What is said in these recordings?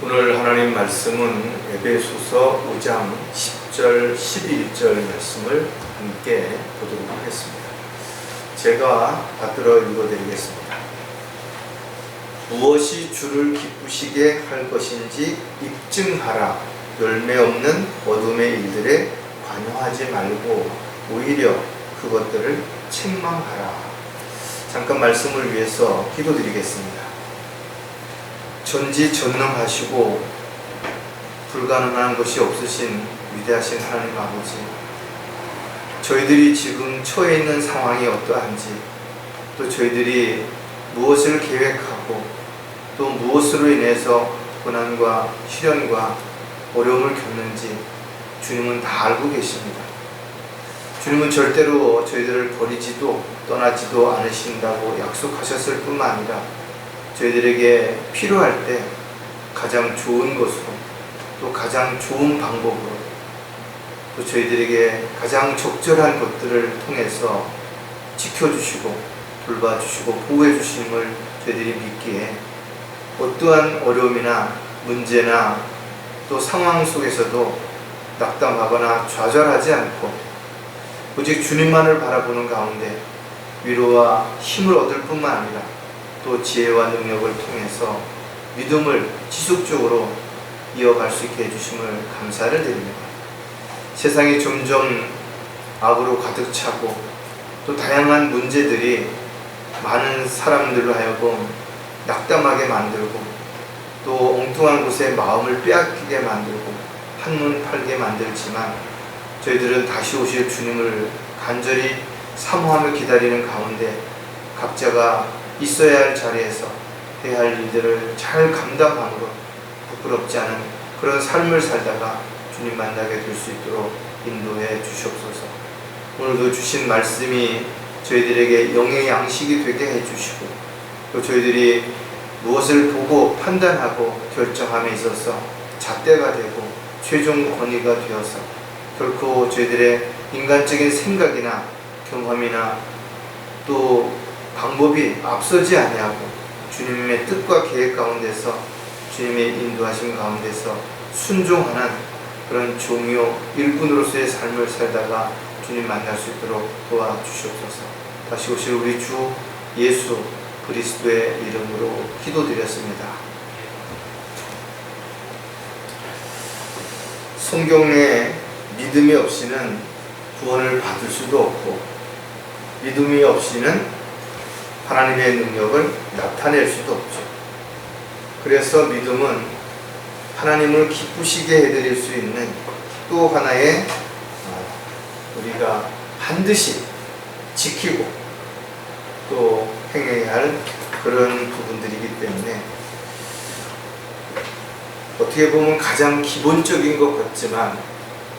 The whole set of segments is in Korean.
오늘 하나님 말씀은 에베소서 5장 10절, 11절 말씀을 함께 보도록 하겠습니다. 제가 받들어 읽어드리겠습니다. 무엇이 주를 기쁘시게 할 것인지 입증하라. 열매 없는 어둠의 일들에 관여하지 말고 오히려 그것들을 책망하라. 잠깐 말씀을 위해서 기도드리겠습니다. 전지전능하시고 불가능한 것이 없으신 위대하신 하나님 아버지, 저희들이 지금 처해 있는 상황이 어떠한지, 또 저희들이 무엇을 계획하고 또 무엇으로 인해서 고난과 시련과 어려움을 겪는지 주님은 다 알고 계십니다. 주님은 절대로 저희들을 버리지도 떠나지도 않으신다고 약속하셨을 뿐만 아니라 저희들에게 필요할 때 가장 좋은 것으로, 또 가장 좋은 방법으로, 또 저희들에게 가장 적절한 것들을 통해서 지켜주시고 돌봐주시고 보호해주심을 저희들이 믿기에 어떠한 어려움이나 문제나 또 상황 속에서도 낙담하거나 좌절하지 않고 오직 주님만을 바라보는 가운데 위로와 힘을 얻을 뿐만 아니라 또 지혜와 능력을 통해서 믿음을 지속적으로 이어갈 수 있게 해주심을 감사를 드립니다. 세상이 점점 악으로 가득 차고 또 다양한 문제들이 많은 사람들로 하여금 낙담하게 만들고 또 엉뚱한 곳에 마음을 빼앗기게 만들고 한눈 팔게 만들지만 저희들은 다시 오실 주님을 간절히 사모하며 기다리는 가운데 각자가 있어야 할 자리에서 해야 할 일들을 잘 감당함으로 부끄럽지 않은 그런 삶을 살다가 주님 만나게 될 수 있도록 인도해 주시옵소서. 오늘도 주신 말씀이 저희들에게 영의 양식이 되게 해주시고 또 저희들이 무엇을 보고 판단하고 결정함에 있어서 잣대가 되고 최종 권위가 되어서 결코 저희들의 인간적인 생각이나 경험이나 또 방법이 앞서지 아니하고 주님의 뜻과 계획 가운데서 주님의 인도하심 가운데서 순종하는 그런 종이요 일꾼으로서의 삶을 살다가 주님 만날 수 있도록 도와주시옵소서. 다시 오실 우리 주 예수 그리스도의 이름으로 기도드렸습니다. 성경에 믿음이 없이는 구원을 받을 수도 없고 믿음이 없이는 하나님의 능력을 나타낼 수도 없죠. 그래서 믿음은 하나님을 기쁘시게 해드릴 수 있는 또 하나의 우리가 반드시 지키고 또 행해야 할 그런 부분들이기 때문에 어떻게 보면 가장 기본적인 것 같지만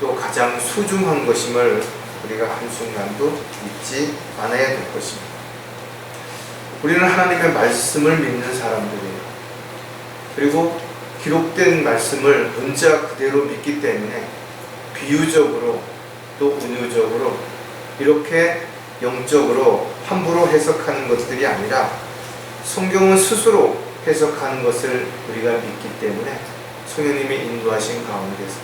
또 가장 소중한 것임을 우리가 한순간도 잊지 않아야 될 것입니다. 우리는 하나님의 말씀을 믿는 사람들이에요. 그리고 기록된 말씀을 문자 그대로 믿기 때문에 비유적으로 또 은유적으로 이렇게 영적으로 함부로 해석하는 것들이 아니라 성경은 스스로 해석하는 것을 우리가 믿기 때문에 성령님이 인도하신 가운데서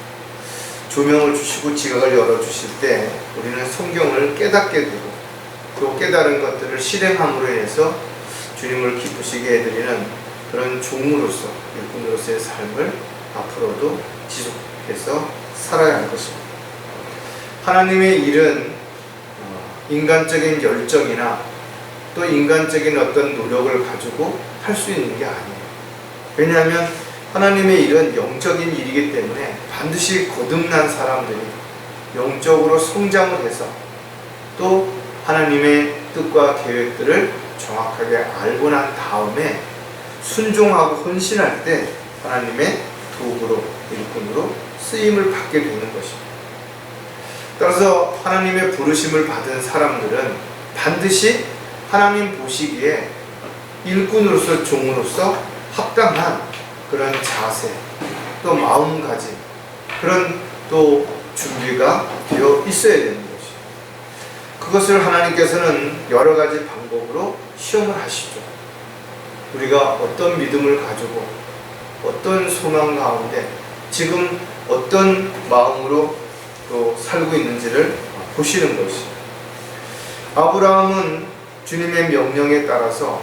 조명을 주시고 지각을 열어주실 때 우리는 성경을 깨닫게 되고 또 깨달은 것들을 실행함으로 해서 주님을 기쁘시게 해드리는 그런 종으로서 일꾼으로서의 삶을 앞으로도 지속해서 살아야 할 것입니다. 하나님의 일은 인간적인 열정이나 또 인간적인 어떤 노력을 가지고 할 수 있는 게 아니에요. 왜냐하면 하나님의 일은 영적인 일이기 때문에 반드시 거듭난 사람들이 영적으로 성장을 해서 또 하나님의 뜻과 계획들을 정확하게 알고 난 다음에 순종하고 헌신할 때 하나님의 도구로 일꾼으로 쓰임을 받게 되는 것입니다. 따라서 하나님의 부르심을 받은 사람들은 반드시 하나님 보시기에 일꾼으로서 종으로서 합당한 그런 자세 또 마음가짐 그런 또 준비가 되어 있어야 되는 것이죠. 그것을 하나님께서는 여러 가지 방법으로 시험을 하시죠. 우리가 어떤 믿음을 가지고 어떤 소망 가운데 지금 어떤 마음으로 또 살고 있는지를 보시는 것이죠. 아브라함은 주님의 명령에 따라서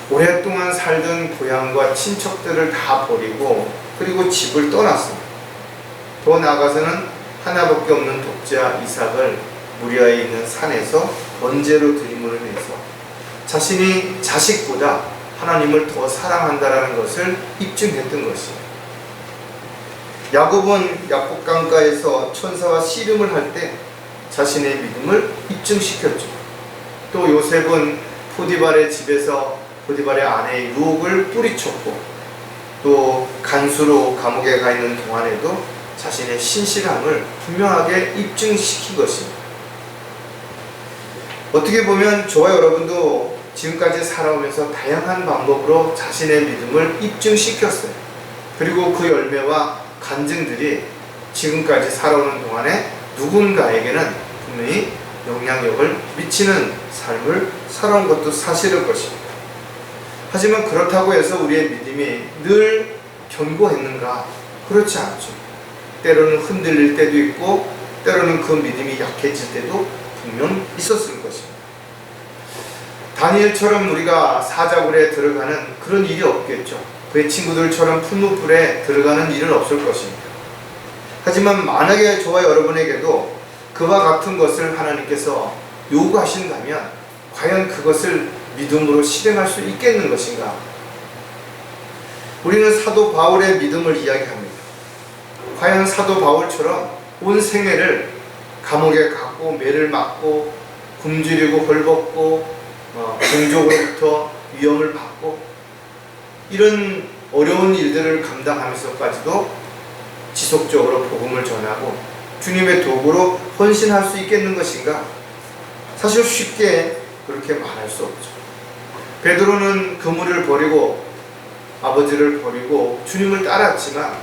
오랫동안 살던 고향과 친척들을 다 버리고 그리고 집을 떠났습니다. 더 나아가서는 하나밖에 없는 독자 이삭을 모리아에 있는 산에서 번제로 드림으로 인해서 자신이 자식보다 하나님을 더 사랑한다라는 것을 입증했던 것이에요. 야곱은 야복강가에서 천사와 씨름을 할 때 자신의 믿음을 입증시켰죠. 또 요셉은 포디발의 집에서 포디발의 아내의 유혹을 뿌리쳤고 또 간수로 감옥에 가 있는 동안에도 자신의 신실함을 분명하게 입증시킨 것입니다. 어떻게 보면 저와 여러분도 지금까지 살아오면서 다양한 방법으로 자신의 믿음을 입증시켰어요. 그리고 그 열매와 간증들이 지금까지 살아오는 동안에 누군가에게는 분명히 영향력을 미치는 삶을 살아온 것도 사실일 것입니다. 하지만 그렇다고 해서 우리의 믿음이 늘 견고했는가? 그렇지 않죠. 때로는 흔들릴 때도 있고 때로는 그 믿음이 약해질 때도 분명 있었을 것입니다. 다니엘처럼 우리가 사자굴에 들어가는 그런 일이 없겠죠. 그의 친구들처럼 풀무불에 들어가는 일은 없을 것입니다. 하지만 만약에 저와 여러분에게도 그와 같은 것을 하나님께서 요구하신다면 과연 그것을 믿음으로 실행할 수 있겠는 것인가? 우리는 사도 바울의 믿음을 이야기합니다. 과연 사도 바울처럼 온 생애를 감옥에 갔고 매를 맞고 굶주리고 헐벗고 공족으로부터 위험을 받고 이런 어려운 일들을 감당하면서까지도 지속적으로 복음을 전하고 주님의 도구로 헌신할 수 있겠는 것인가? 사실 쉽게 그렇게 말할 수 없죠. 베드로는 그물을 버리고 아버지를 버리고 주님을 따랐지만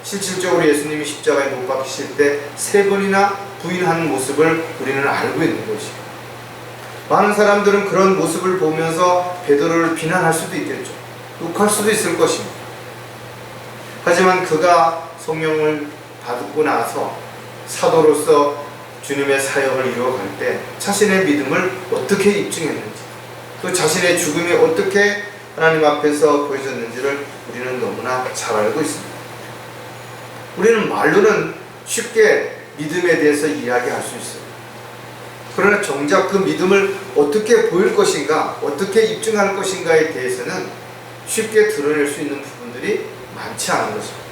실질적으로 예수님이 십자가에 못 박히실 때 3번이나 부인하는 모습을 우리는 알고 있는 것이죠. 많은 사람들은 그런 모습을 보면서 베드로를 비난할 수도 있겠죠. 욕할 수도 있을 것입니다. 하지만 그가 성령을 받고 나서 사도로서 주님의 사역을 이루어갈 때 자신의 믿음을 어떻게 입증했는지 또 자신의 죽음이 어떻게 하나님 앞에서 보여졌는지를 우리는 너무나 잘 알고 있습니다. 우리는 말로는 쉽게 믿음에 대해서 이야기할 수 있어요. 그러나 정작 그 믿음을 어떻게 보일 것인가, 어떻게 입증할 것인가에 대해서는 쉽게 드러낼 수 있는 부분들이 많지 않은 것입니다.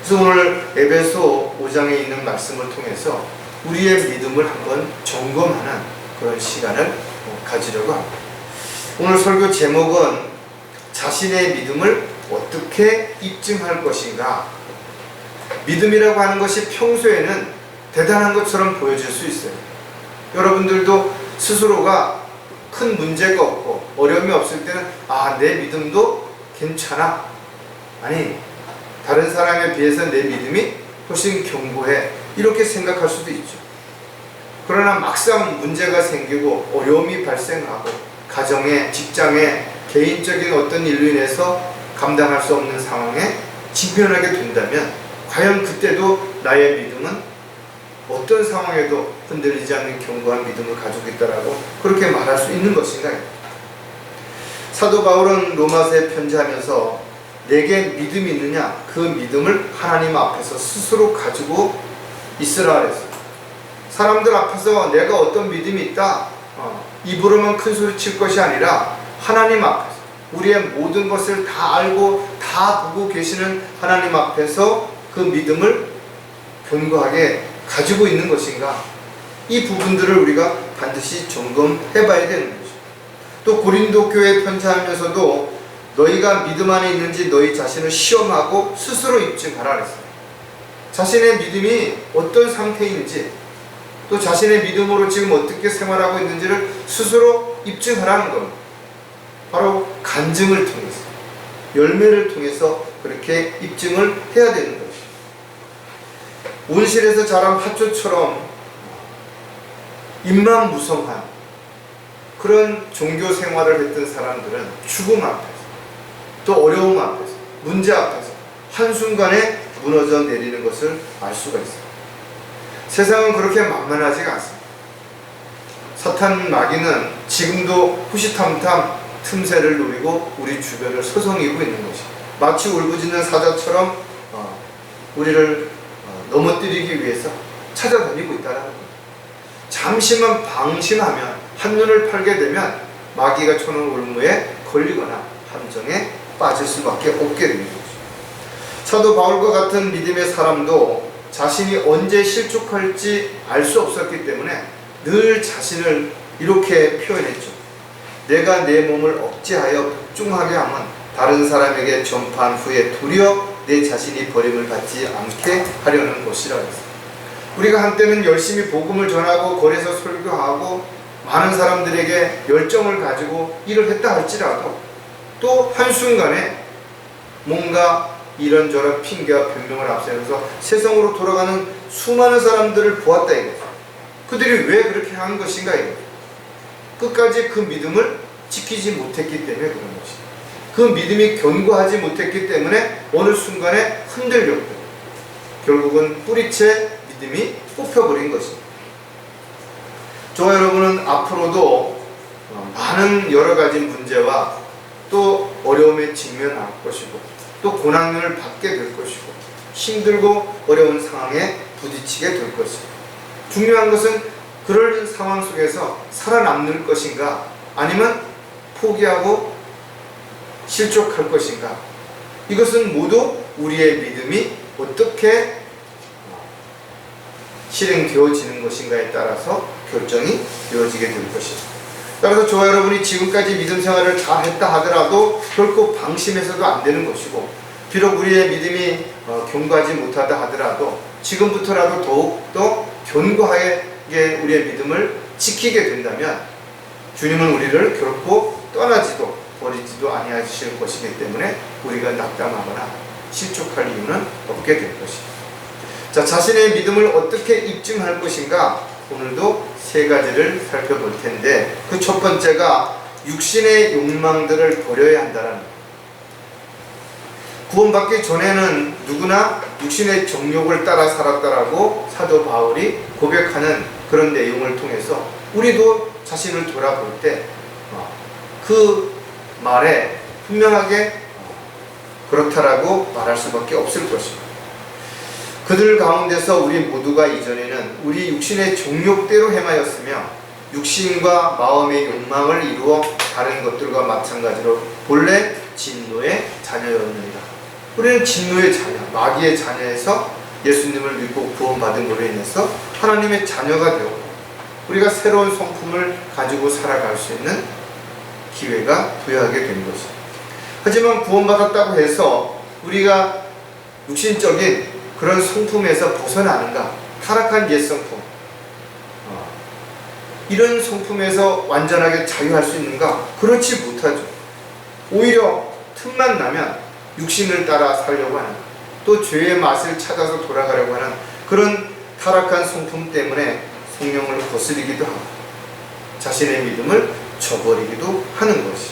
그래서 오늘 에베소 5장에 있는 말씀을 통해서 우리의 믿음을 한번 점검하는 그런 시간을 가지려고 합니다. 오늘 설교 제목은 자신의 믿음을 어떻게 입증할 것인가. 믿음이라고 하는 것이 평소에는 대단한 것처럼 보여질 수 있어요. 여러분들도 스스로가 큰 문제가 없고 어려움이 없을 때는 내 믿음도 괜찮아. 아니, 다른 사람에 비해서 내 믿음이 훨씬 견고해. 이렇게 생각할 수도 있죠. 그러나 막상 문제가 생기고 어려움이 발생하고 가정에, 직장에, 개인적인 어떤 일로 인해서 감당할 수 없는 상황에 직면하게 된다면 과연 그때도 나의 믿음은 어떤 상황에도 흔들리지 않는 견고한 믿음을 가지고 있다라고 그렇게 말할 수 있는 것인가요? 사도 바울은 로마서에 편지하면서 내게 믿음이 있느냐? 그 믿음을 하나님 앞에서 스스로 가지고 있으라 그랬어요. 사람들 앞에서 내가 어떤 믿음이 있다, 입으로만 큰 소리 칠 것이 아니라 하나님 앞에서 우리의 모든 것을 다 알고 다 보고 계시는 하나님 앞에서 그 믿음을 견고하게 가지고 있는 것인가? 이 부분들을 우리가 반드시 점검해 봐야 되는 거죠. 또 고린도 교회에 편지하면서도 너희가 믿음 안에 있는지 너희 자신을 시험하고 스스로 입증하라 그랬어요. 자신의 믿음이 어떤 상태인지 또 자신의 믿음으로 지금 어떻게 생활하고 있는지를 스스로 입증하라는 겁니다. 바로 간증을 통해서, 열매를 통해서 그렇게 입증을 해야 되는 것이죠. 온실에서 자란 팥초처럼 입만 무성한 그런 종교 생활을 했던 사람들은 죽음 앞에서 또 어려움 앞에서 문제 앞에서 한순간에 무너져 내리는 것을 알 수가 있어요. 세상은 그렇게 만만하지가 않습니다. 사탄 마귀는 지금도 호시탐탐 틈새를 노리고 우리 주변을 서성이고 있는 것이, 마치 울부짖는 사자처럼 우리를 넘어뜨리기 위해서 찾아다니고 있다는 거예요. 잠시만 방심하면, 한눈을 팔게 되면 마귀가 쳐놓은 올무에 걸리거나 함정에 빠질 수밖에 없게 되는 거죠. 사도 바울과 같은 믿음의 사람도 자신이 언제 실족할지 알 수 없었기 때문에 늘 자신을 이렇게 표현했죠. 내가 내 몸을 억제하여 복종하게 하면 다른 사람에게 전파한 후에 도리어 내 자신이 버림을 받지 않게 하려는 것이라 했어요. 우리가 한때는 열심히 복음을 전하고 거리에서 설교하고 많은 사람들에게 열정을 가지고 일을 했다 할지라도 또 한순간에 뭔가 이런저런 핑계와 변명을 앞세워서 세상으로 돌아가는 수많은 사람들을 보았다 이거죠. 그들이 왜 그렇게 한 것인가 이거죠. 끝까지 그 믿음을 지키지 못했기 때문에 그런 것이죠. 그 믿음이 견고하지 못했기 때문에 어느 순간에 흔들렸고 결국은 뿌리채 믿음이 뽑혀버린 것입니다. 저와 여러분은 앞으로도 많은 여러 가지 문제와 또 어려움에 직면할 것이고 또 고난을 받게 될 것이고 힘들고 어려운 상황에 부딪히게 될 것입니다. 중요한 것은 그럴 상황 속에서 살아남을 것인가 아니면 포기하고 실족할 것인가, 이것은 모두 우리의 믿음이 어떻게 실행되어지는 것인가에 따라서 결정이 되어지게 될 것입니다. 따라서 저와 여러분이 지금까지 믿음 생활을 잘 했다 하더라도 결코 방심해서도 안 되는 것이고, 비록 우리의 믿음이 견고하지 못하다 하더라도 지금부터라도 더욱더 견고하게 우리의 믿음을 지키게 된다면 주님은 우리를 결코 떠나지도 버리지도 아니하실 것이기 때문에 우리가 낙담하거나 실족할 이유는 없게 될 것입니다. 자, 자신의 믿음을 어떻게 입증할 것인가, 오늘도 세 가지를 살펴볼 텐데, 그 첫 번째가 육신의 욕망들을 버려야 한다는 거예요. 구원받기 전에는 누구나 육신의 정욕을 따라 살았다라고 사도 바울이 고백하는 그런 내용을 통해서 우리도 자신을 돌아볼 때 그 말에 분명하게 그렇다라고 말할 수밖에 없을 것입니다. 그들 가운데서 우리 모두가 이전에는 우리 육신의 정욕대로 행하였으며 육신과 마음의 욕망을 이루어 다른 것들과 마찬가지로 본래 진노의 자녀였느니라. 우리는 진노의 자녀, 마귀의 자녀에서 예수님을 믿고 구원받은 것으로 인해서 하나님의 자녀가 되고 우리가 새로운 성품을 가지고 살아갈 수 있는 기회가 부여하게 된 것입니다. 하지만 구원받았다고 해서 우리가 육신적인 그런 성품에서 벗어나는가? 타락한 옛 성품, 이런 성품에서 완전하게 자유할 수 있는가? 그렇지 못하죠. 오히려 틈만 나면 육신을 따라 살려고 하는, 또 죄의 맛을 찾아서 돌아가려고 하는 그런 타락한 성품 때문에 성령을 거스리기도 하고 자신의 믿음을 저버리기도 하는 것이.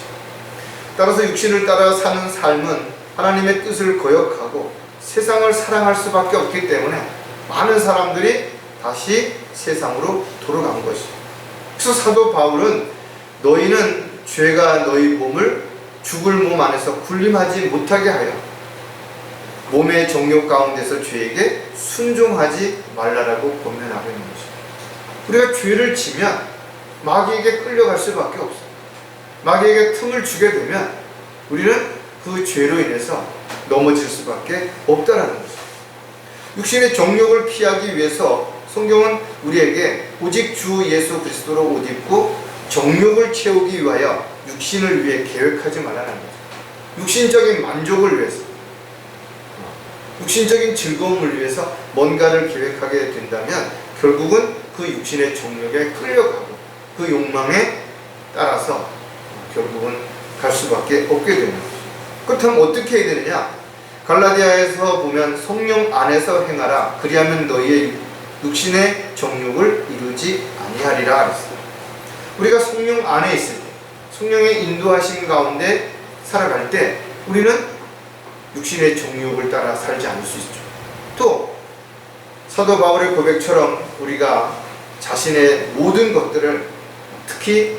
따라서 육신을 따라 사는 삶은 하나님의 뜻을 거역하고 세상을 사랑할 수밖에 없기 때문에 많은 사람들이 다시 세상으로 돌아간 것이죠. 그래서 사도 바울은 너희는 죄가 너희 몸을 죽을 몸 안에서 군림하지 못하게 하여 몸의 정욕 가운데서 죄에게 순종하지 말라라고 권면하고 있는 것입니다. 우리가 죄를 지면 마귀에게 끌려갈 수밖에 없어요. 마귀에게 틈을 주게 되면 우리는 그 죄로 인해서 넘어질 수밖에 없다라는 것입니다. 육신의 정욕을 피하기 위해서 성경은 우리에게 오직 주 예수 그리스도로 옷 입고 정욕을 채우기 위하여 육신을 위해 계획하지 말라는 거죠. 육신적인 만족을 위해서, 육신적인 즐거움을 위해서 뭔가를 계획하게 된다면 결국은 그 육신의 정욕에 끌려가고 그 욕망에 따라서 결국은 갈 수밖에 없게 되는 거죠. 그렇다면 어떻게 해야 되느냐? 갈라디아에서 보면 성령 안에서 행하라. 그리하면 너희의 육신의 정욕을 이루지 아니하리라 그랬어요. 우리가 성령 안에 있을 때, 성령의 인도하심 가운데 살아갈 때 우리는 육신의 정욕을 따라 살지 않을 수 있죠. 또 사도 바울의 고백처럼 우리가 자신의 모든 것들을, 특히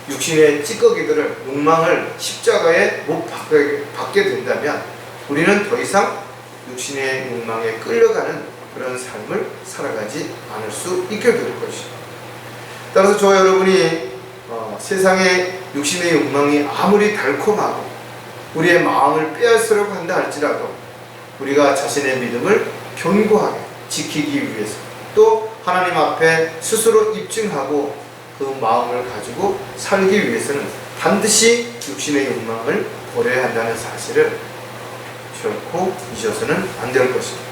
육신의 찌꺼기들을, 욕망을 십자가에 못 박게 된다면 우리는 더 이상 육신의 욕망에 끌려가는 그런 삶을 살아가지 않을 수 있게 될 것입니다. 따라서 저와 여러분이 세상의 육신의 욕망이 아무리 달콤하고 우리의 마음을 빼앗으려고 한다 할지라도 우리가 자신의 믿음을 견고하게 지키기 위해서, 또 하나님 앞에 스스로 입증하고 그 마음을 가지고 살기 위해서는 반드시 육신의 욕망을 버려야 한다는 사실을 결코 잊어서는 안 될 것입니다.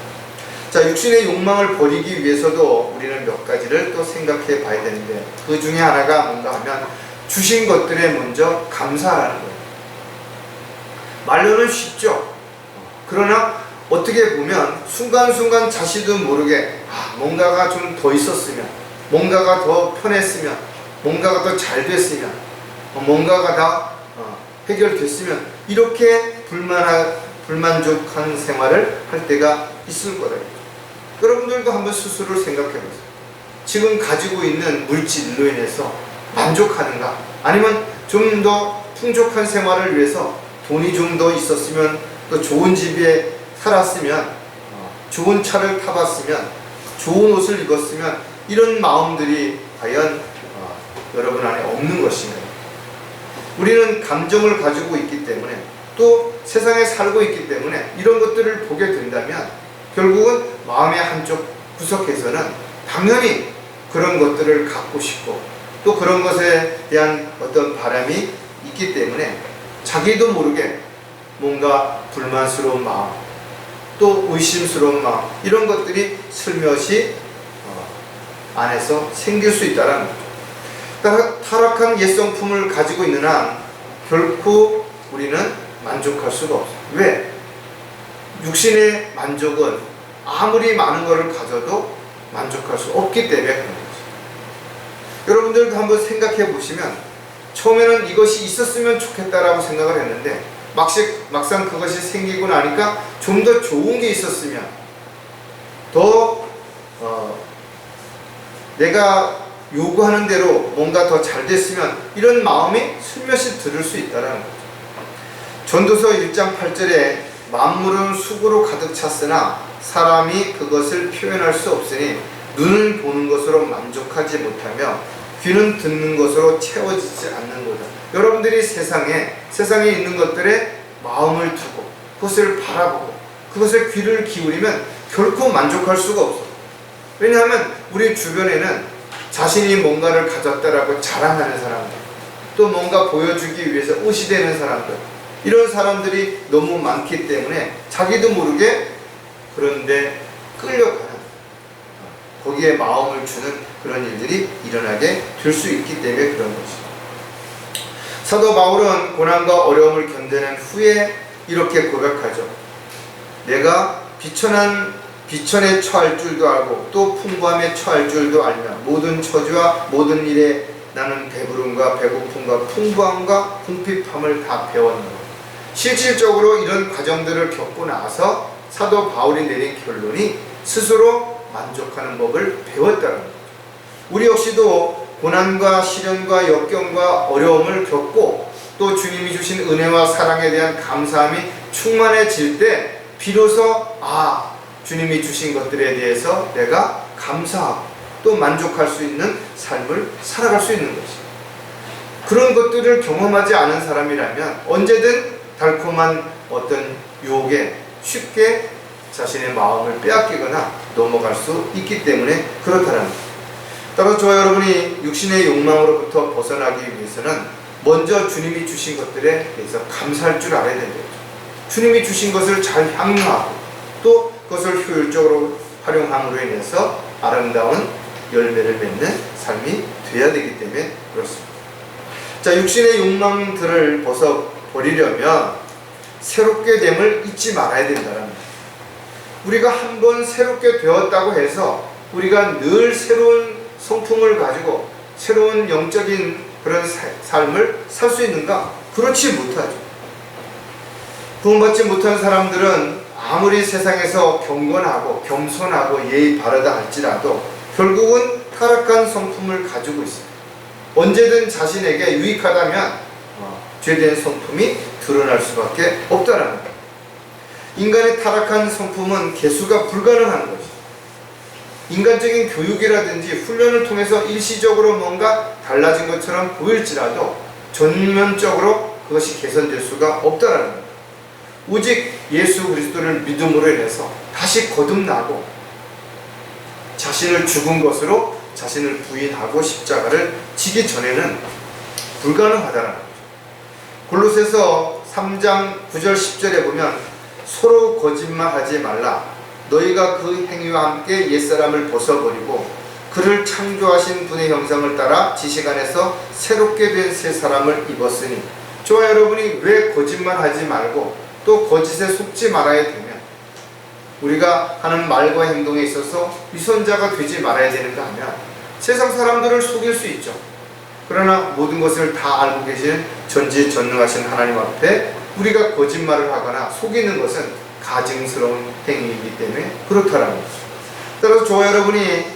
자, 육신의 욕망을 버리기 위해서도 우리는 몇 가지를 또 생각해 봐야 되는데, 그 중에 하나가 뭔가 하면 주신 것들에 먼저 감사하는 거예요. 말로는 쉽죠. 그러나 어떻게 보면 순간순간 자신도 모르게 뭔가가 좀 더 있었으면, 뭔가가 더 편했으면, 뭔가가 더 잘 됐으면, 뭔가가 다 해결됐으면, 이렇게 불만족한 생활을 할 때가 있을 거다. 여러분들도 한번 스스로를 생각해 보세요. 지금 가지고 있는 물질로 인해서 만족하는가? 아니면 좀 더 풍족한 생활을 위해서 돈이 좀 더 있었으면, 또 좋은 집에 살았으면, 좋은 차를 타봤으면, 좋은 옷을 입었으면, 이런 마음들이 과연 여러분 안에 없는 것인가요? 우리는 감정을 가지고 있기 때문에, 또 세상에 살고 있기 때문에 이런 것들을 보게 된다면 결국은 마음의 한쪽 구석에서는 당연히 그런 것들을 갖고 싶고, 또 그런 것에 대한 어떤 바람이 있기 때문에 자기도 모르게 뭔가 불만스러운 마음, 또 의심스러운 마음, 이런 것들이 슬며시 안에서 생길 수 있다는 거죠. 타락한 옛성품을 가지고 있는 한 결코 우리는 만족할 수가 없어요. 왜? 육신의 만족은 아무리 많은 것을 가져도 만족할 수 없기 때문에 그런 거죠. 여러분들도 한번 생각해 보시면, 처음에는 이것이 있었으면 좋겠다라고 생각을 했는데 막상 그것이 생기고 나니까 좀 더 좋은 게 있었으면, 더 내가 요구하는 대로 뭔가 더 잘 됐으면, 이런 마음이 슬며시 들을 수 있다는 거죠. 전도서 1장 8절에 만물은 수고로 가득 찼으나 사람이 그것을 표현할 수 없으니 눈은 보는 것으로 만족하지 못하며 귀는 듣는 것으로 채워지지 않는 거다. 여러분들이 세상에 있는 것들에 마음을 두고 그것을 바라보고 그것에 귀를 기울이면 결코 만족할 수가 없어요. 왜냐하면 우리 주변에는 자신이 뭔가를 가졌다라고 자랑하는 사람들, 또 뭔가 보여주기 위해서 의시되는 사람들, 이런 사람들이 너무 많기 때문에 자기도 모르게 그런데 끌려가는, 거기에 마음을 주는 그런 일들이 일어나게 될 수 있기 때문에 그런 것이죠. 사도 바울은 고난과 어려움을 견디는 후에 이렇게 고백하죠. 내가 비천에 처할 줄도 알고 또 풍부함에 처할 줄도 알며 모든 처지와 모든 일에 나는 배부름과 배고픔과 풍부함과 궁핍함을 다 배웠노라. 실질적으로 이런 과정들을 겪고 나서 사도 바울이 내린 결론이 스스로 만족하는 법을 배웠다는 거죠. 우리 역시도 고난과 시련과 역경과 어려움을 겪고 또 주님이 주신 은혜와 사랑에 대한 감사함이 충만해질 때 비로소 주님이 주신 것들에 대해서 내가 감사하고 또 만족할 수 있는 삶을 살아갈 수 있는 것입니다. 그런 것들을 경험하지 않은 사람이라면 언제든 달콤한 어떤 유혹에 쉽게 자신의 마음을 빼앗기거나 넘어갈 수 있기 때문에 그렇다는 거죠. 따라서 저와 여러분이 육신의 욕망으로부터 벗어나기 위해서는 먼저 주님이 주신 것들에 대해서 감사할 줄 알아야 된다. 주님이 주신 것을 잘 향유하고 또 그것을 효율적으로 활용함으로 인해서 아름다운 열매를 맺는 삶이 되어야 되기 때문에 그렇습니다. 자, 육신의 욕망들을 벗어버리려면 새롭게 됨을 잊지 말아야 된다는 거예요. 우리가 한번 새롭게 되었다고 해서 우리가 늘 새로운 성품을 가지고 새로운 영적인 그런 삶을 살 수 있는가? 그렇지 못하죠. 구원받지 못한 사람들은 아무리 세상에서 경건하고 겸손하고 예의 바르다 할지라도 결국은 타락한 성품을 가지고 있습니다. 언제든 자신에게 유익하다면 죄된 성품이 드러날 수밖에 없다라는 거예요. 인간의 타락한 성품은 개수가 불가능한 것이죠. 인간적인 교육이라든지 훈련을 통해서 일시적으로 뭔가 달라진 것처럼 보일지라도 전면적으로 그것이 개선될 수가 없다라는 거예요. 오직 예수 그리스도를 믿음으로 인해서 다시 거듭나고 자신을 죽은 것으로 자신을 부인하고 십자가를 지기 전에는 불가능하다는 거죠. 골로새서 3장 9절 10절에 보면 서로 거짓말하지 말라. 너희가 그 행위와 함께 옛사람을 벗어버리고 그를 창조하신 분의 형상을 따라 지식 안에서 새롭게 된 새 사람을 입었으니. 저와 여러분이 왜 거짓말하지 말고 또 거짓에 속지 말아야 되면 우리가 하는 말과 행동에 있어서 위선자가 되지 말아야 되는가 하면 세상 사람들을 속일 수 있죠. 그러나 모든 것을 다 알고 계신 전지전능하신 하나님 앞에 우리가 거짓말을 하거나 속이는 것은 가증스러운 행위이기 때문에 그렇다라는 거죠. 따라서 저와 여러분이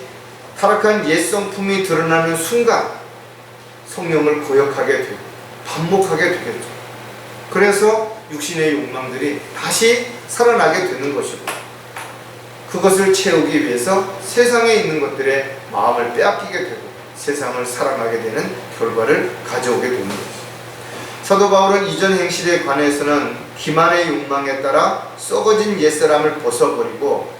타락한 옛 성품이 드러나는 순간 성령을 거역하게 되고 반목하게 되겠죠. 그래서 육신의 욕망들이 다시 살아나게 되는 것이고 그것을 채우기 위해서 세상에 있는 것들의 마음을 빼앗기게 되고 세상을 사랑하게 되는 결과를 가져오게 되는 것이죠. 사도 바울은 이전 행실에 관해서는 기만의 욕망에 따라 썩어진 옛사람을 벗어버리고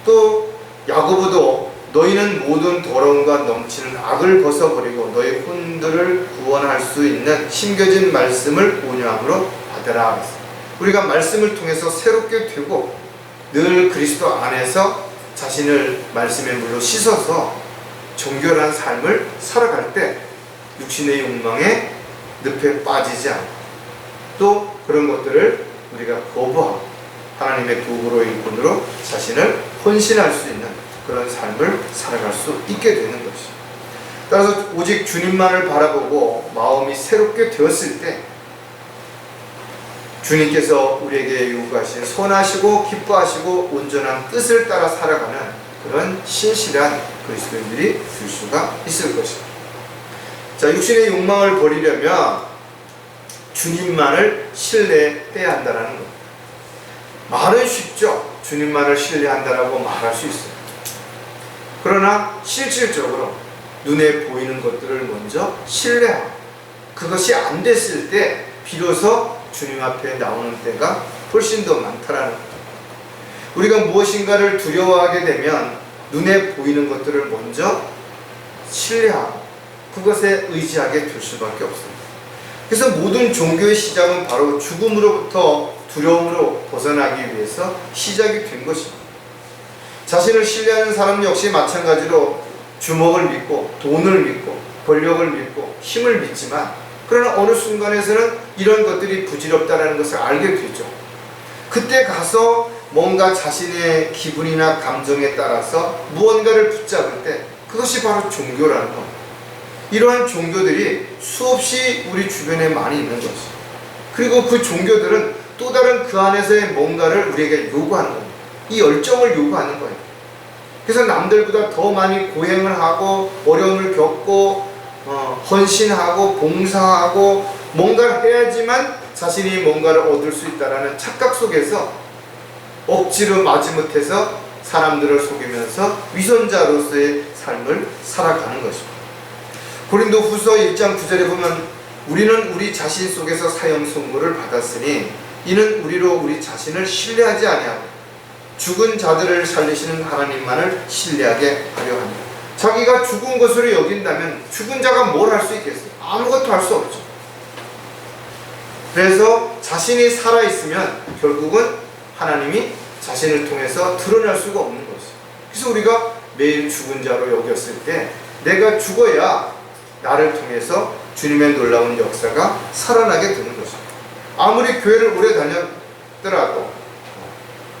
또 야고보도 너희는 모든 더러움과 넘치는 악을 벗어버리고 너희 혼들을 구원할 수 있는 심겨진 말씀을 온유함으로 받으라 했습니다. 우리가 말씀을 통해서 새롭게 되고 늘 그리스도 안에서 자신을 말씀의 물로 씻어서 정결한 삶을 살아갈 때 육신의 욕망에 늪에 빠지지 않고 또 그런 것들을 우리가 거부하고 하나님의 도구로 일꾼으로 자신을 헌신할 수 있는 그런 삶을 살아갈 수 있게 되는 것이죠. 따라서 오직 주님만을 바라보고 마음이 새롭게 되었을 때 주님께서 우리에게 요구하신 선하시고 기뻐하시고 온전한 뜻을 따라 살아가는 그런 신실한 그리스도인들이 될 수가 있을 것입니다. 자, 육신의 욕망을 버리려면 주님만을 신뢰해야 한다는 겁니다. 말은 쉽죠. 주님만을 신뢰한다라고 말할 수 있어요. 그러나 실질적으로 눈에 보이는 것들을 먼저 신뢰하고 그것이 안 됐을 때 비로소 주님 앞에 나오는 때가 훨씬 더 많다라는 거예요. 우리가 무엇인가를 두려워하게 되면 눈에 보이는 것들을 먼저 신뢰하고 그것에 의지하게 될 수밖에 없습니다. 그래서 모든 종교의 시작은 바로 죽음으로부터 두려움으로 벗어나기 위해서 시작이 된 것입니다. 자신을 신뢰하는 사람 역시 마찬가지로 주먹을 믿고 돈을 믿고 권력을 믿고 힘을 믿지만 그러나 어느 순간에서는 이런 것들이 부질없다는 것을 알게 되죠. 그때 가서 뭔가 자신의 기분이나 감정에 따라서 무언가를 붙잡을 때 그것이 바로 종교라는 겁니다. 이러한 종교들이 수없이 우리 주변에 많이 있는 것이죠. 그리고 그 종교들은 또 다른 그 안에서의 뭔가를 우리에게 요구하는 겁니다. 이 열정을 요구하는 거예요. 그래서 남들보다 더 많이 고행을 하고 어려움을 겪고 헌신하고 봉사하고 뭔가를 해야지만 자신이 뭔가를 얻을 수 있다는 착각 속에서 억지로 마지못해서 사람들을 속이면서 위선자로서의 삶을 살아가는 것입니다. 고린도 후서 1장 9절에 보면 우리는 우리 자신 속에서 사형 선고를 받았으니 이는 우리로 우리 자신을 신뢰하지 아니하고 죽은 자들을 살리시는 하나님만을 신뢰하게 하려 합니다. 자기가 죽은 것으로 여긴다면 죽은 자가 뭘 할 수 있겠어요? 아무것도 할 수 없죠. 그래서 자신이 살아있으면 결국은 하나님이 자신을 통해서 드러날 수가 없는 것이죠. 그래서 우리가 매일 죽은 자로 여겼을 때 내가 죽어야 나를 통해서 주님의 놀라운 역사가 살아나게 되는 것입니다. 아무리 교회를 오래 다녔더라도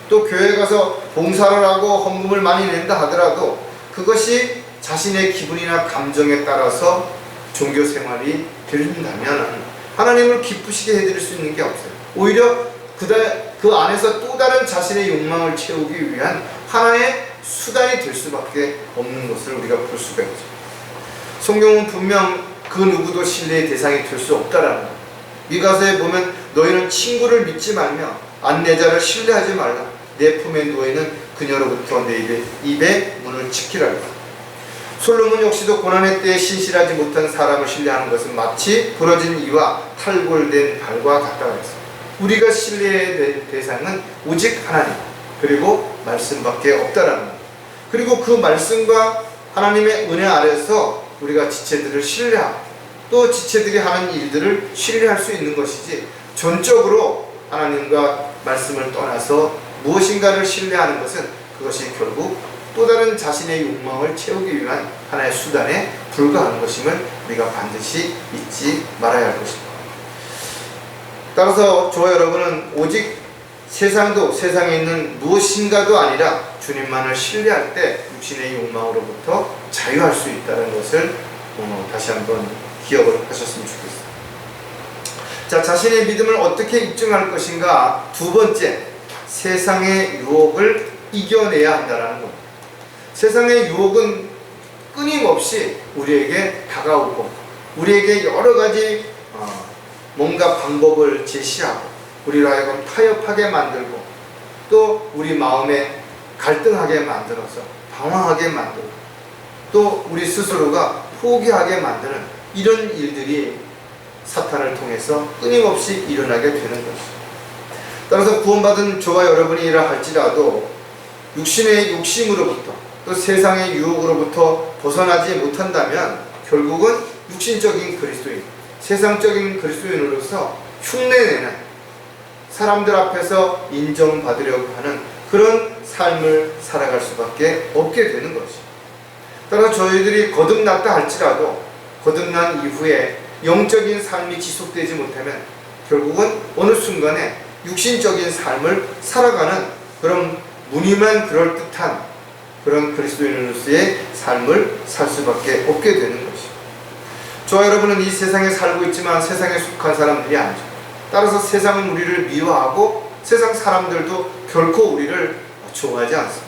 또 교회 가서 봉사를 하고 헌금을 많이 낸다 하더라도 그것이 자신의 기분이나 감정에 따라서 종교 생활이 된다면 하나님을 기쁘시게 해드릴 수 있는 게 없어요. 오히려 그 안에서 또 다른 자신의 욕망을 채우기 위한 하나의 수단이 될 수밖에 없는 것을 우리가 볼 수가 있죠. 성경은 분명 그 누구도 신뢰의 대상이 될 수 없다라는 것. 미가서에 보면 너희는 친구를 믿지 말며 안내자를 신뢰하지 말라. 내 품에 누워있는 그녀로부터 내 입의 문을 지키라. 솔로몬 역시도 고난의 때에 신실하지 못한 사람을 신뢰하는 것은 마치 부러진 이와 탈골된 발과 같다고 했습니다. 우리가 신뢰해야 될 대상은 오직 하나님 그리고 말씀밖에 없다라는 것. 그리고 그 말씀과 하나님의 은혜 아래서 우리가 지체들을 신뢰하고 또 지체들이 하는 일들을 신뢰할 수 있는 것이지, 전적으로 하나님과 말씀을 떠나서 무엇인가를 신뢰하는 것은 그것이 결국 또 다른 자신의 욕망을 채우기 위한 하나의 수단에 불과한 것임을 우리가 반드시 잊지 말아야 할 것입니다. 따라서 저와 여러분은 오직 세상도 세상에 있는 무엇인가도 아니라 주님만을 신뢰할 때 육신의 욕망으로부터 자유할 수 있다는 것을 다시 한번 기억을 하셨으면 좋겠습니다. 자, 자신의 믿음을 어떻게 입증할 것인가? 두 번째, 세상의 유혹을 이겨내야 한다는 겁니다. 세상의 유혹은 끊임없이 우리에게 다가오고 우리에게 여러 가지 뭔가 방법을 제시하고 우리로 하여금 타협하게 만들고 또 우리 마음에 갈등하게 만들어서 방황하게 만들고 또 우리 스스로가 포기하게 만드는 이런 일들이 사탄을 통해서 끊임없이 일어나게 되는 것입니다. 따라서 구원받은 저와 여러분이라 할지라도 육신의 욕심으로부터 또 세상의 유혹으로부터 벗어나지 못한다면 결국은 육신적인 그리스도인, 세상적인 그리스도인으로서 흉내내는, 사람들 앞에서 인정받으려고 하는 그런 삶을 살아갈 수밖에 없게 되는 것이죠. 따라서 저희들이 거듭났다 할지라도 거듭난 이후에 영적인 삶이 지속되지 못하면 결국은 어느 순간에 육신적인 삶을 살아가는 그런 무늬만 그럴듯한 그런 그리스도인으로서의 삶을 살 수밖에 없게 되는 것이죠. 저와 여러분은 이 세상에 살고 있지만 세상에 속한 사람들이 아니죠. 따라서 세상은 우리를 미워하고 세상 사람들도 결코 우리를 좋아하지 않습니다.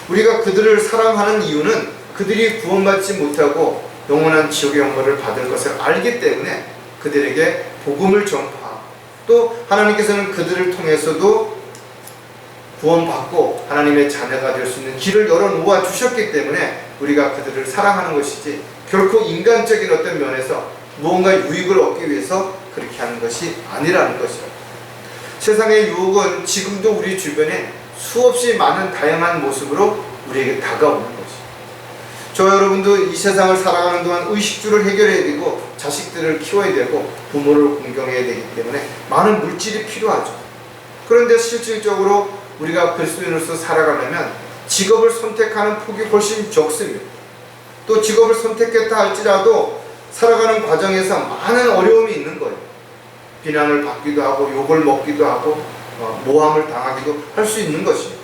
우리가 그들을 사랑하는 이유는 그들이 구원받지 못하고 영원한 지옥의 형벌을 받을 것을 알기 때문에 그들에게 복음을 전파하고 또 하나님께서는 그들을 통해서도 구원받고 하나님의 자녀가 될 수 있는 길을 열어놓아 주셨기 때문에 우리가 그들을 사랑하는 것이지 결코 인간적인 어떤 면에서 무언가 유익을 얻기 위해서 그렇게 하는 것이 아니라는 것이죠. 세상의 유혹은 지금도 우리 주변에 수없이 많은 다양한 모습으로 우리에게 다가오는 것이죠. 저 여러분도 이 세상을 살아가는 동안 의식주를 해결해야 되고 자식들을 키워야 되고 부모를 공경해야 되기 때문에 많은 물질이 필요하죠. 그런데 실질적으로 우리가 그리스도인으로서 살아가려면 직업을 선택하는 폭이 훨씬 적습니다. 또 직업을 선택했다 할지라도 살아가는 과정에서 많은 어려움이 있는 거예요. 비난을 받기도 하고 욕을 먹기도 하고 모함을 당하기도 할 수 있는 것입니다.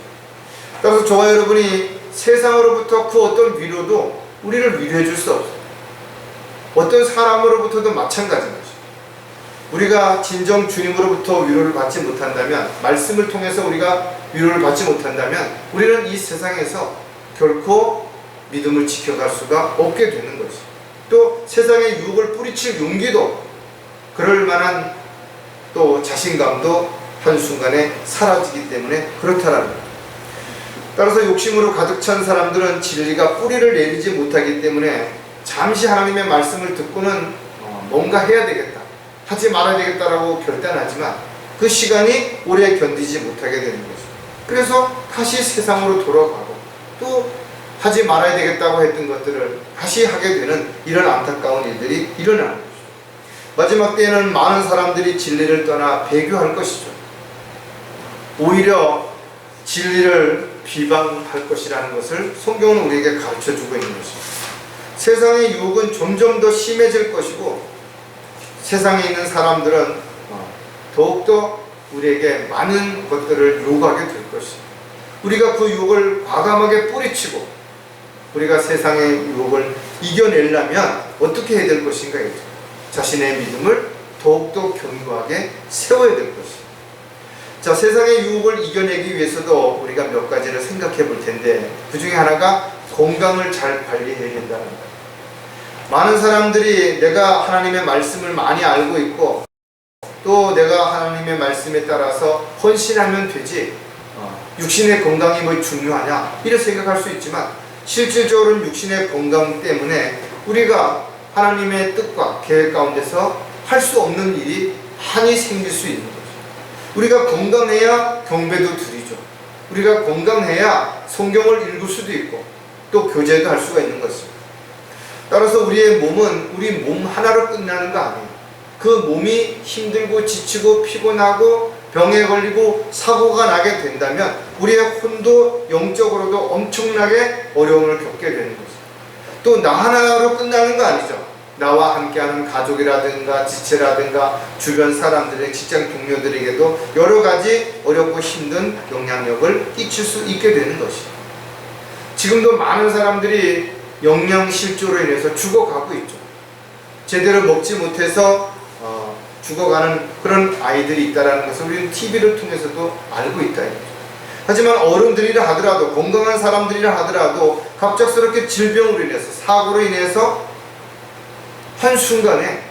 따라서 저와 여러분이 세상으로부터 그 어떤 위로도 우리를 위로해 줄 수 없어요. 어떤 사람으로부터도 마찬가지인 것입니다. 우리가 진정 주님으로부터 위로를 받지 못한다면, 말씀을 통해서 우리가 위로를 받지 못한다면 우리는 이 세상에서 결코 믿음을 지켜갈 수가 없게 되는 것이죠. 또 세상의 유혹을 뿌리칠 용기도, 그럴 만한 또 자신감도 한순간에 사라지기 때문에 그렇다라는 거예요. 따라서 욕심으로 가득 찬 사람들은 진리가 뿌리를 내리지 못하기 때문에 잠시 하나님의 말씀을 듣고는 뭔가 해야 되겠다, 하지 말아야 되겠다라고 결단하지만 그 시간이 오래 견디지 못하게 되는 거죠. 그래서 다시 세상으로 돌아가고 또 하지 말아야 되겠다고 했던 것들을 다시 하게 되는 이런 안타까운 일들이 일어나는 거죠. 마지막 때에는 많은 사람들이 진리를 떠나 배교할 것이죠. 오히려 진리를 비방할 것이라는 것을 성경은 우리에게 가르쳐주고 있는 것입니다. 세상의 유혹은 점점 더 심해질 것이고 세상에 있는 사람들은 더욱더 우리에게 많은 것들을 요구하게 될 것입니다. 우리가 그 유혹을 과감하게 뿌리치고 우리가 세상의 유혹을 이겨내려면 어떻게 해야 될 것인가 했죠. 자신의 믿음을 더욱더 견고하게 세워야 될 것입니다. 자, 세상의 유혹을 이겨내기 위해서도 우리가 몇 가지를 생각해 볼 텐데, 그 중에 하나가 건강을 잘 관리해야 된다는 거예요. 많은 사람들이 내가 하나님의 말씀을 많이 알고 있고 또 내가 하나님의 말씀에 따라서 헌신하면 되지, 육신의 건강이 뭐 중요하냐 이렇게 생각할 수 있지만, 실질적으로는 육신의 건강 때문에 우리가 하나님의 뜻과 계획 가운데서 할 수 없는 일이 많이 생길 수 있는 거죠. 우리가 건강해야 경배도 드리죠. 우리가 건강해야 성경을 읽을 수도 있고 또 교제도 할 수가 있는 것입니다. 따라서 우리의 몸은 우리 몸 하나로 끝나는 거 아니에요. 그 몸이 힘들고 지치고 피곤하고 병에 걸리고 사고가 나게 된다면 우리의 혼도 영적으로도 엄청나게 어려움을 겪게 되는 거죠. 또 나 하나로 끝나는 거 아니죠. 나와 함께하는 가족이라든가 지체라든가 주변 사람들의 직장 동료들에게도 여러 가지 어렵고 힘든 영향력을 끼칠 수 있게 되는 것이죠. 지금도 많은 사람들이 영양실조로 인해서 죽어가고 있죠. 제대로 먹지 못해서 죽어가는 그런 아이들이 있다는 것을 우리는 TV를 통해서도 알고 있다. 하지만 어른들이라 하더라도, 건강한 사람들이라 하더라도 갑작스럽게 질병으로 인해서, 사고로 인해서 한순간에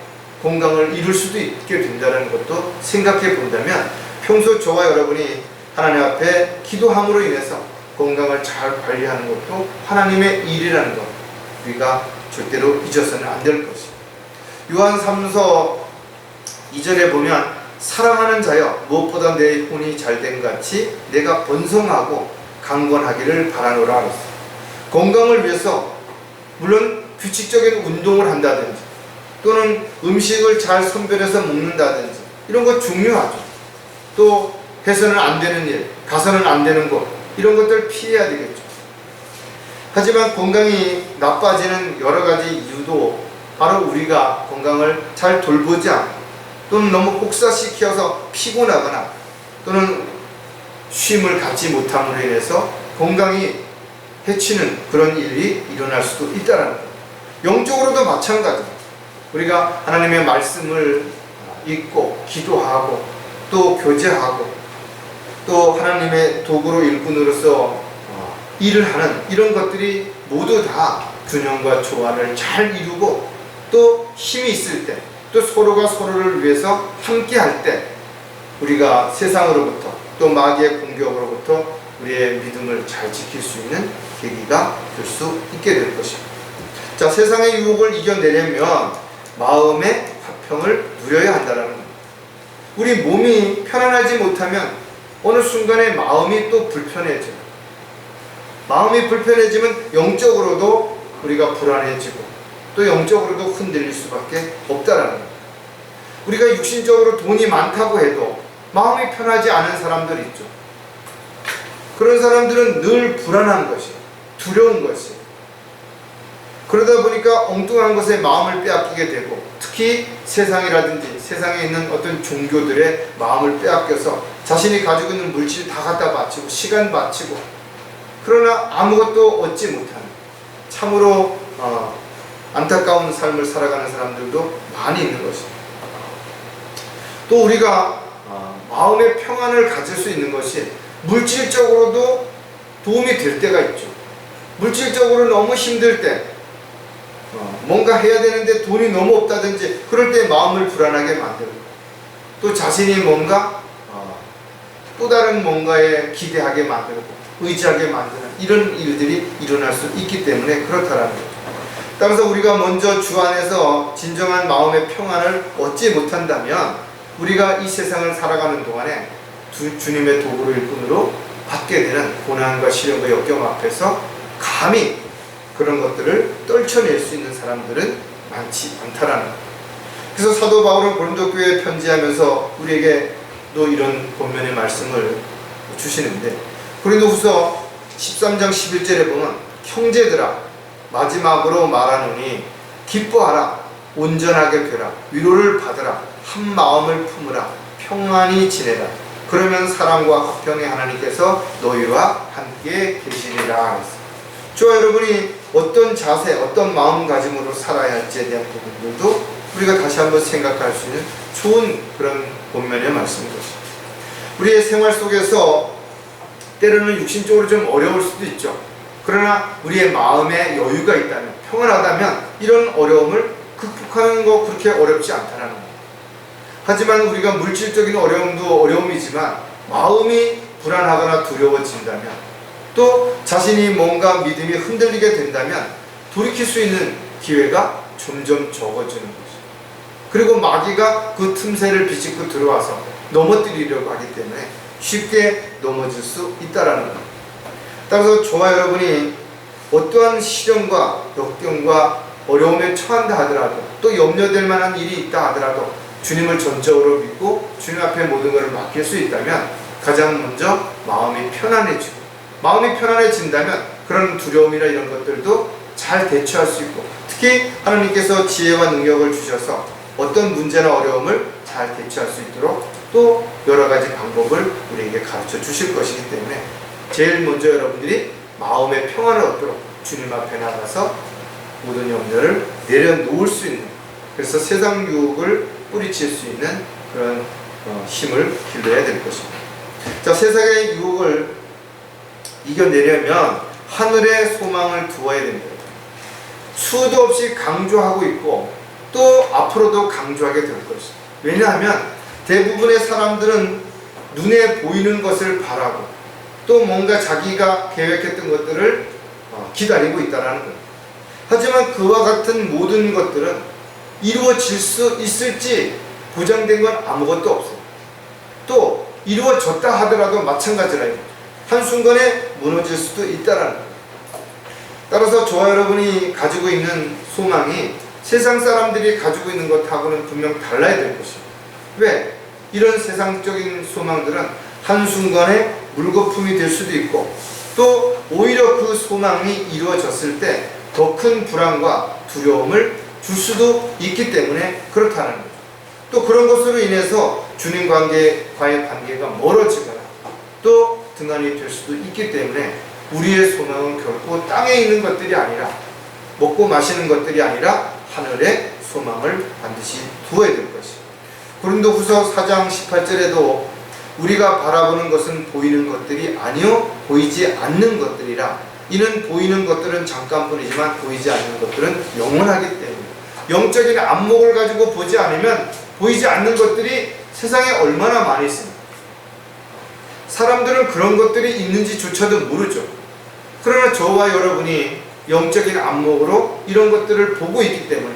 건강을 잃을 수도 있게 된다는 것도 생각해 본다면, 평소 저와 여러분이 하나님 앞에 기도함으로 인해서 건강을 잘 관리하는 것도 하나님의 일이라는 것, 우리가 절대로 잊어서는 안 될 것입니다. 요한 3서 2절에 보면, 사랑하는 자여 무엇보다 내 혼이 잘된 같이 내가 번성하고 강건하기를 바라노라 하셨어요. 건강을 위해서 물론 규칙적인 운동을 한다든지 또는 음식을 잘 선별해서 먹는다든지 이런 거 중요하죠. 또 해서는 안 되는 일, 가서는 안 되는 것, 이런 것들 피해야 되겠죠. 하지만 건강이 나빠지는 여러 가지 이유도 바로 우리가 건강을 잘 돌보지 않고 또는 너무 혹사시켜서 피곤하거나 또는 쉼을 갖지 못함으로 인해서 건강이 해치는 그런 일이 일어날 수도 있다는 거예요. 영적으로도 마찬가지입니다. 우리가 하나님의 말씀을 읽고 기도하고 또 교제하고 또 하나님의 도구로 일꾼으로서 일을 하는 이런 것들이 모두 다 균형과 조화를 잘 이루고 또 힘이 있을 때, 또 서로가 서로를 위해서 함께 할 때 우리가 세상으로부터 또 마귀의 공격으로부터 우리의 믿음을 잘 지킬 수 있는 계기가 될 수 있게 될 것입니다. 자, 세상의 유혹을 이겨내려면 마음의 화평을 누려야 한다는 겁니다. 우리 몸이 편안하지 못하면 어느 순간에 마음이 또 불편해져요. 마음이 불편해지면 영적으로도 우리가 불안해지고 또 영적으로도 흔들릴 수밖에 없다라는 겁니다. 우리가 육신적으로 돈이 많다고 해도 마음이 편하지 않은 사람들이 있죠. 그런 사람들은 늘 불안한 것이, 두려운 것이, 그러다 보니까 엉뚱한 것에 마음을 빼앗기게 되고, 특히 세상이라든지 세상에 있는 어떤 종교들의 마음을 빼앗겨서 자신이 가지고 있는 물질 다 갖다 바치고 시간 바치고, 그러나 아무것도 얻지 못하는 참으로 안타까운 삶을 살아가는 사람들도 많이 있는 것입니다. 또 우리가 마음의 평안을 가질 수 있는 것이 물질적으로도 도움이 될 때가 있죠. 물질적으로 너무 힘들 때 뭔가 해야 되는데 돈이 너무 없다든지 그럴 때 마음을 불안하게 만들고, 또 자신이 뭔가 또 다른 뭔가에 기대하게 만들고 의지하게 만드는 이런 일들이 일어날 수 있기 때문에 그렇다라는 거죠. 따라서 우리가 먼저 주 안에서 진정한 마음의 평안을 얻지 못한다면 우리가 이 세상을 살아가는 동안에 주님의 도구로 일꾼으로 받게 되는 고난과 시련과 역경 앞에서 감히 그런 것들을 떨쳐낼 수 있는 사람들은 많지 않다라는 거예요. 그래서 사도 바울은 고린도 교회에 편지하면서 우리에게도 이런 본면의 말씀을 주시는데, 고린도후서 13장 11절에 보면, 형제들아 마지막으로 말하노니 기뻐하라, 온전하게 되라, 위로를 받으라, 한 마음을 품으라, 평안히 지내라. 그러면 사랑과 화평의 하나님께서 너희와 함께 계시리라. 저와 여러분이 어떤 자세, 어떤 마음가짐으로 살아야 할지에 대한 부분들도 우리가 다시 한번 생각할 수 있는 좋은 그런 본면의 말씀인 것입니다. 우리의 생활 속에서 때로는 육신적으로 좀 어려울 수도 있죠. 그러나 우리의 마음에 여유가 있다면, 평안하다면 이런 어려움을 극복하는 거 그렇게 어렵지 않다는 거예요. 하지만 우리가 물질적인 어려움도 어려움이지만 마음이 불안하거나 두려워진다면, 또 자신이 뭔가 믿음이 흔들리게 된다면 돌이킬 수 있는 기회가 점점 적어지는 거죠. 그리고 마귀가 그 틈새를 비집고 들어와서 넘어뜨리려고 하기 때문에 쉽게 넘어질 수 있다라는 거예요. 따라서 저와 여러분이 어떠한 시련과 역경과 어려움에 처한다 하더라도, 또 염려될 만한 일이 있다 하더라도 주님을 전적으로 믿고 주님 앞에 모든 것을 맡길 수 있다면 가장 먼저 마음이 편안해지고, 마음이 편안해진다면 그런 두려움이나 이런 것들도 잘 대처할 수 있고, 특히 하나님께서 지혜와 능력을 주셔서 어떤 문제나 어려움을 잘 대처할 수 있도록 또 여러 가지 방법을 우리에게 가르쳐 주실 것이기 때문에 제일 먼저 여러분들이 마음의 평안을 얻도록 주님 앞에 나가서 모든 염려를 내려놓을 수 있는, 그래서 세상 유혹을 뿌리칠 수 있는 그런 힘을 길러야 될 것입니다. 자, 세상의 유혹을 이겨내려면 하늘의 소망을 두어야 됩니다. 수도 없이 강조하고 있고 또 앞으로도 강조하게 될 것입니다. 왜냐하면 대부분의 사람들은 눈에 보이는 것을 바라고 또 뭔가 자기가 계획했던 것들을 기다리고 있다는 거예요. 하지만 그와 같은 모든 것들은 이루어질 수 있을지 보장된 건 아무것도 없어요. 또 이루어졌다 하더라도 마찬가지라 한순간에 무너질 수도 있다는 거예요. 따라서 저와 여러분이 가지고 있는 소망이 세상 사람들이 가지고 있는 것하고는 분명 달라야 될 것입니다. 왜? 이런 세상적인 소망들은 한순간에 물거품이 될 수도 있고, 또 오히려 그 소망이 이루어졌을 때 더 큰 불안과 두려움을 줄 수도 있기 때문에 그렇다는 거죠. 또 그런 것으로 인해서 주님과의 관계가 멀어지거나 또 등한이 될 수도 있기 때문에 우리의 소망은 결코 땅에 있는 것들이 아니라, 먹고 마시는 것들이 아니라 하늘의 소망을 반드시 두어야 될 것입니다. 고린도후서 4장 18절에도 우리가 바라보는 것은 보이는 것들이 아니요 보이지 않는 것들이라, 이는 보이는 것들은 잠깐뿐이지만 보이지 않는 것들은 영원하기 때문에, 영적인 안목을 가지고 보지 않으면 보이지 않는 것들이 세상에 얼마나 많이 있습니다. 사람들은 그런 것들이 있는지조차도 모르죠. 그러나 저와 여러분이 영적인 안목으로 이런 것들을 보고 있기 때문에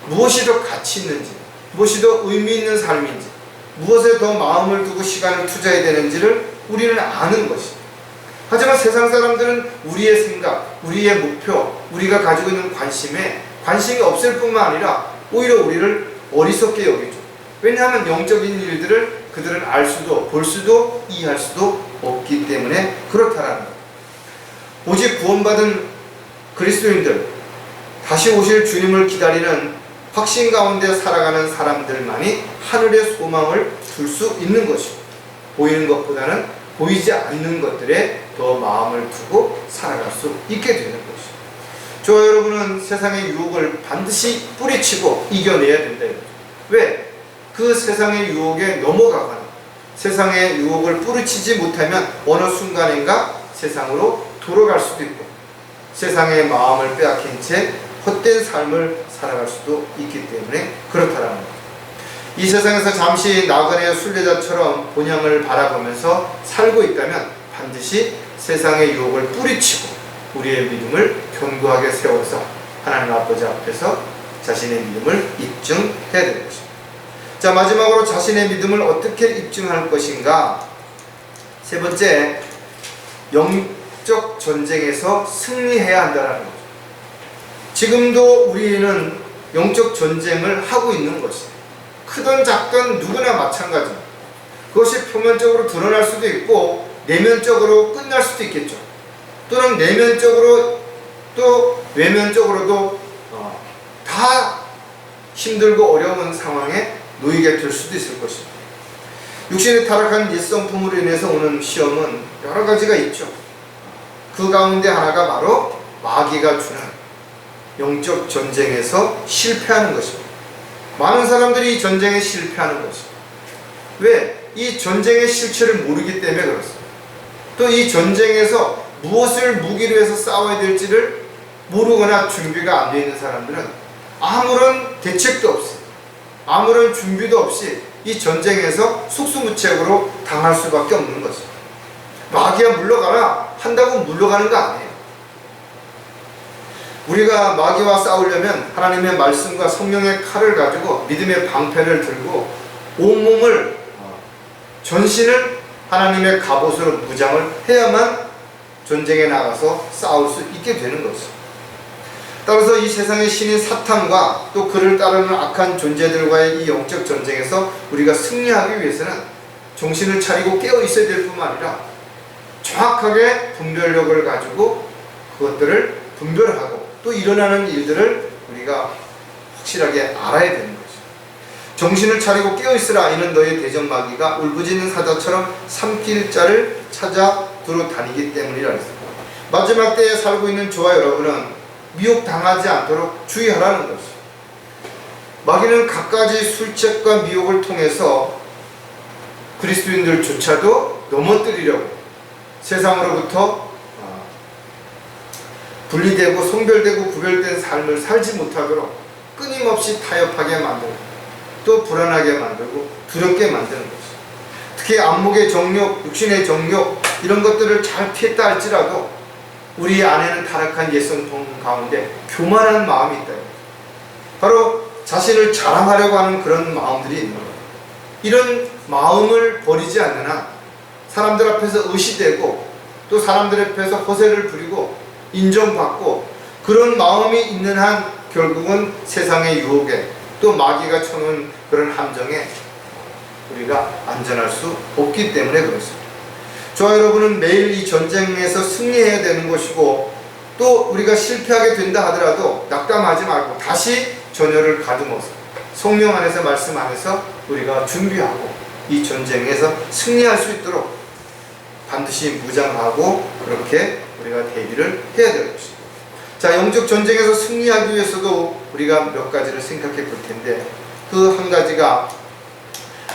무엇이 더 가치 있는지, 무엇이 더 의미 있는 삶인지, 무엇에 더 마음을 두고 시간을 투자해야 되는지를 우리는 아는 것입니다. 하지만 세상 사람들은 우리의 생각, 우리의 목표, 우리가 가지고 있는 관심에 관심이 없을 뿐만 아니라 오히려 우리를 어리석게 여기죠. 왜냐하면 영적인 일들을 그들은 알 수도 볼 수도 이해할 수도 없기 때문에 그렇다라는 거예요. 오직 구원받은 그리스도인들, 다시 오실 주님을 기다리는 확신 가운데 살아가는 사람들만이 하늘의 소망을 둘 수 있는 것이고, 보이는 것보다는 보이지 않는 것들에 더 마음을 두고 살아갈 수 있게 되는 것이죠. 저와 여러분은 세상의 유혹을 반드시 뿌리치고 이겨내야 된다. 왜? 그 세상의 유혹에 넘어가거나 세상의 유혹을 뿌리치지 못하면 어느 순간인가 세상으로 돌아갈 수도 있고, 세상의 마음을 빼앗긴 채 헛된 삶을 살아갈 수도 있기 때문에 그렇다라는 거예요. 이 세상에서 잠시 나그네 순례자처럼 본향을 바라보면서 살고 있다면 반드시 세상의 유혹을 뿌리치고 우리의 믿음을 견고하게 세워서 하나님 아버지 앞에서 자신의 믿음을 입증해야 될 것입니다. 자, 마지막으로 자신의 믿음을 어떻게 입증할 것인가? 세 번째, 영적 전쟁에서 승리해야 한다는 거죠. 지금도 우리는 영적 전쟁을 하고 있는 것이에요. 크든 작든 누구나 마찬가지입니다. 그것이 표면적으로 드러날 수도 있고 내면적으로 끝날 수도 있겠죠. 또는 내면적으로 또 외면적으로도 다 힘들고 어려운 상황에 놓이게 될 수도 있을 것입니다. 육신이 타락한 옛성품으로 인해서 오는 시험은 여러 가지가 있죠. 그 가운데 하나가 바로 마귀가 주는 영적 전쟁에서 실패하는 것입니다. 많은 사람들이 이 전쟁에 실패하는 것입니다. 왜? 이 전쟁의 실체를 모르기 때문에 그렇습니다. 또 이 전쟁에서 무엇을 무기로 해서 싸워야 될지를 모르거나 준비가 안 되어 있는 사람들은 아무런 대책도 없이, 아무런 준비도 없이 이 전쟁에서 속수무책으로 당할 수밖에 없는 거죠. 마귀야 물러가라 한다고 물러가는 거 아니에요. 우리가 마귀와 싸우려면 하나님의 말씀과 성령의 칼을 가지고 믿음의 방패를 들고 온몸을, 전신을 하나님의 갑옷으로 무장을 해야만 전쟁에 나가서 싸울 수 있게 되는 거죠. 따라서 이 세상의 신인 사탄과 또 그를 따르는 악한 존재들과의 이 영적 전쟁에서 우리가 승리하기 위해서는 정신을 차리고 깨어 있어야 될 뿐만 아니라 정확하게 분별력을 가지고 그것들을 분별하고 또 일어나는 일들을 우리가 확실하게 알아야 되는 거죠. 정신을 차리고 깨어 있으라. 이는 너희 대적 마귀가 울부짖는 사자처럼 삼킬 자를 찾아 두루 다니기 때문이라 했습니다. 마지막 때에 살고 있는 저와 여러분은 미혹당하지 않도록 주의하라는 것이죠. 마귀는 갖가지 술책과 미혹을 통해서 그리스도인들조차도 넘어뜨리려고 세상으로부터 분리되고 성별되고 구별된 삶을 살지 못하도록 끊임없이 타협하게 만들고 또 불안하게 만들고 두렵게 만드는 것이죠. 특히 안목의 정욕, 육신의 정욕 이런 것들을 잘 피했다 할지라도 우리 안에는 타락한 옛성품 가운데 교만한 마음이 있다. 바로 자신을 자랑하려고 하는 그런 마음들이 있는 거예요. 이런 마음을 버리지 않는 한 사람들 앞에서 의시되고 또 사람들 앞에서 허세를 부리고 인정받고 그런 마음이 있는 한 결국은 세상의 유혹에 또 마귀가 쳐놓은 그런 함정에 우리가 안전할 수 없기 때문에 그렇습니다. 저와 여러분은 매일 이 전쟁에서 승리해야 되는 것이고 또 우리가 실패하게 된다 하더라도 낙담하지 말고 다시 전열을 가듬어서 성령 안에서 말씀 안에서 우리가 준비하고 이 전쟁에서 승리할 수 있도록 반드시 무장하고 그렇게 우리가 대비를 해야 될 것입니다. 자, 영적 전쟁에서 승리하기 위해서도 우리가 몇 가지를 생각해 볼 텐데 그 한 가지가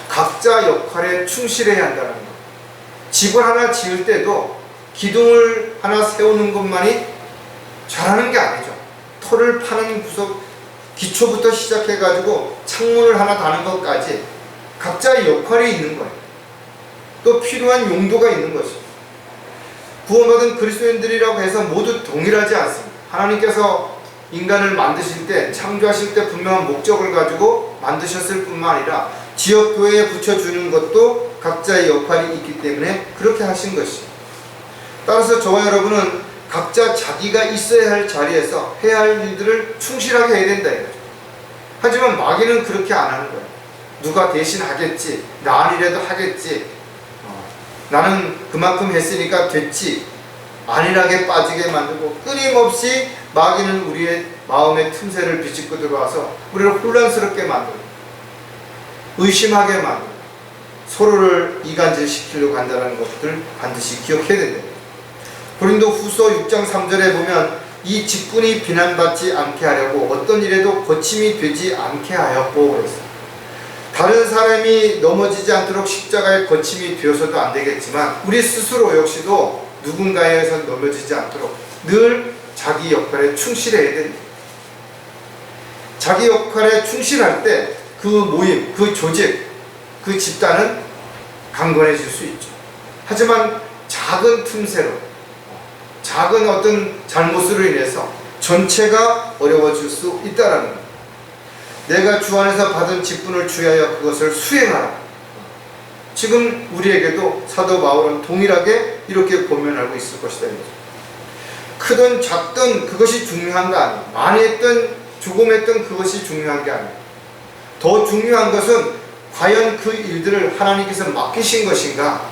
각자 역할에 충실해야 한다는 것. 집을 하나 지을 때도 기둥을 하나 세우는 것만이 잘하는 게 아니죠. 털을 파는 구석 기초부터 시작해가지고 창문을 하나 다는 것까지 각자의 역할이 있는 거예요. 또 필요한 용도가 있는 것이죠. 구원받은 그리스도인들이라고 해서 모두 동일하지 않습니다. 하나님께서 인간을 만드실 때, 창조하실 때 분명한 목적을 가지고 만드셨을 뿐만 아니라 지역교회에 붙여주는 것도 각자의 역할이 있기 때문에 그렇게 하신 것이죠. 따라서 저와 여러분은 각자 자기가 있어야 할 자리에서 해야 할 일들을 충실하게 해야 된다 이거죠. 하지만 마귀는 그렇게 안 하는 거예요. 누가 대신 하겠지, 나 아니라도 하겠지, 나는 그만큼 했으니까 됐지, 안일하게 빠지게 만들고 끊임없이 마귀는 우리의 마음의 틈새를 비집고 들어와서 우리를 혼란스럽게 만들고 의심하게 만들고 서로를 이간질시키려고 한다는 것들 반드시 기억해야 된다. 고린도 후서 6장 3절에 보면 이 직분이 비난받지 않게 하려고 어떤 일에도 거침이 되지 않게 하였고 그랬어요. 다른 사람이 넘어지지 않도록 십자가에 거침이 되어서도 안 되겠지만 우리 스스로 역시도 누군가에서 넘어지지 않도록 늘 자기 역할에 충실해야 됩니다. 자기 역할에 충실할 때 그 모임, 그 조직, 그 집단은 강건해질 수 있죠. 하지만 작은 틈새로, 작은 어떤 잘못으로 인해서 전체가 어려워질 수 있다는 겁니다. 내가 주 안에서 받은 직분을 주의하여 그것을 수행하라. 지금 우리에게도 사도 바울은 동일하게 이렇게 고면하고 있을 것이다. 크든 작든 그것이 중요한 거 아니에요. 많이 했든 조금 했든 그것이 중요한 게 아니에요. 더 중요한 것은 과연 그 일들을 하나님께서 맡기신 것인가,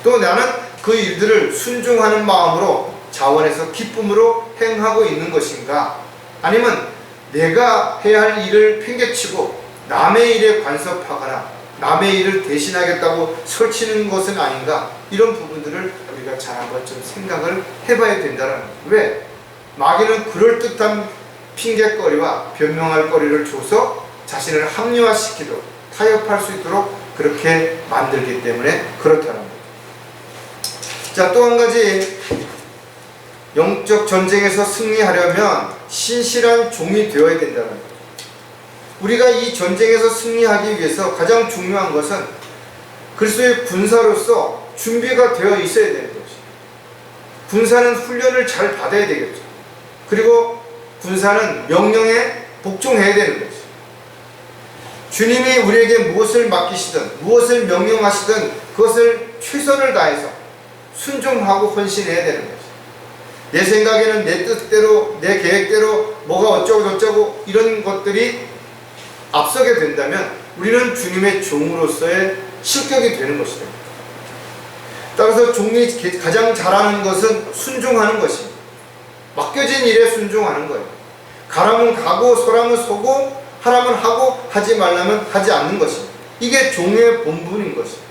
또 나는 그 일들을 순종하는 마음으로 자원해서 기쁨으로 행하고 있는 것인가, 아니면 내가 해야 할 일을 팽개치고 남의 일에 간섭하거나 남의 일을 대신하겠다고 설치는 것은 아닌가, 이런 부분들을 우리가 잘 한번 좀 생각을 해봐야 된다는 거예요. 왜? 마귀는 그럴듯한 핑계거리와 변명할 거리를 줘서 자신을 합리화시키도록 타협할 수 있도록 그렇게 만들기 때문에 그렇다는 거죠. 자, 또 한 가지, 영적 전쟁에서 승리하려면 신실한 종이 되어야 된다는 거죠. 우리가 이 전쟁에서 승리하기 위해서 가장 중요한 것은 그리스도의 군사로서 준비가 되어 있어야 되는 거죠. 군사는 훈련을 잘 받아야 되겠죠. 그리고 군사는 명령에 복종해야 되는 거죠. 주님이 우리에게 무엇을 맡기시든 무엇을 명령하시든 그것을 최선을 다해서 순종하고 헌신해야 되는 거죠. 내 생각에는 내 뜻대로 내 계획대로 뭐가 어쩌고 저쩌고 이런 것들이 앞서게 된다면 우리는 주님의 종으로서의 실격이 되는 것이다. 따라서 종이 가장 잘하는 것은 순종하는 것입니다. 맡겨진 일에 순종하는 거예요. 가라면 가고 서라면 서고 하라면 하고 하지 말라면 하지 않는 것입니다. 이게 종의 본분인 것입니다.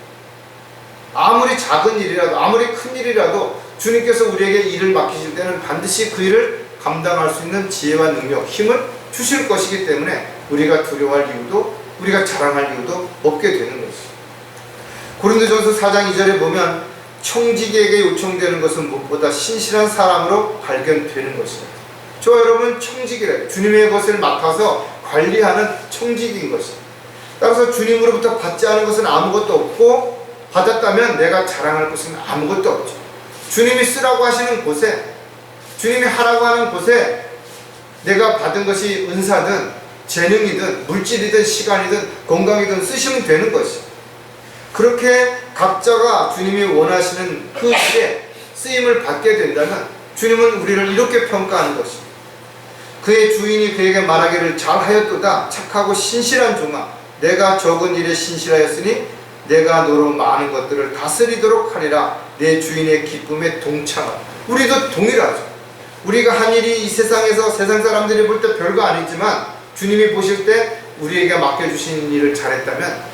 아무리 작은 일이라도 아무리 큰 일이라도 주님께서 우리에게 일을 맡기실 때는 반드시 그 일을 감당할 수 있는 지혜와 능력, 힘을 주실 것이기 때문에 우리가 두려워할 이유도 우리가 자랑할 이유도 없게 되는 것입니다. 고린도전서 4장 2절에 보면 청지기에게 요청되는 것은 무엇보다 신실한 사람으로 발견되는 것입니다. 저와 여러분 청지기래요. 주님의 것을 맡아서 관리하는 청지기인 것입니다. 따라서 주님으로부터 받지 않은 것은 아무것도 없고 받았다면 내가 자랑할 것은 아무것도 없죠. 주님이 쓰라고 하시는 곳에 주님이 하라고 하는 곳에 내가 받은 것이 은사든 재능이든 물질이든 시간이든 건강이든 쓰시면 되는 것이죠. 그렇게 각자가 주님이 원하시는 그 일에 쓰임을 받게 된다면 주님은 우리를 이렇게 평가하는 것입니다. 그의 주인이 그에게 말하기를 잘하였도다 착하고 신실한 종아 내가 적은 일에 신실하였으니 내가 너로 많은 것들을 다스리도록 하리라. 내 주인의 기쁨에 동참하라. 우리도 동일하죠. 우리가 한 일이 이 세상에서 세상 사람들이 볼 때 별거 아니지만 주님이 보실 때 우리에게 맡겨주신 일을 잘했다면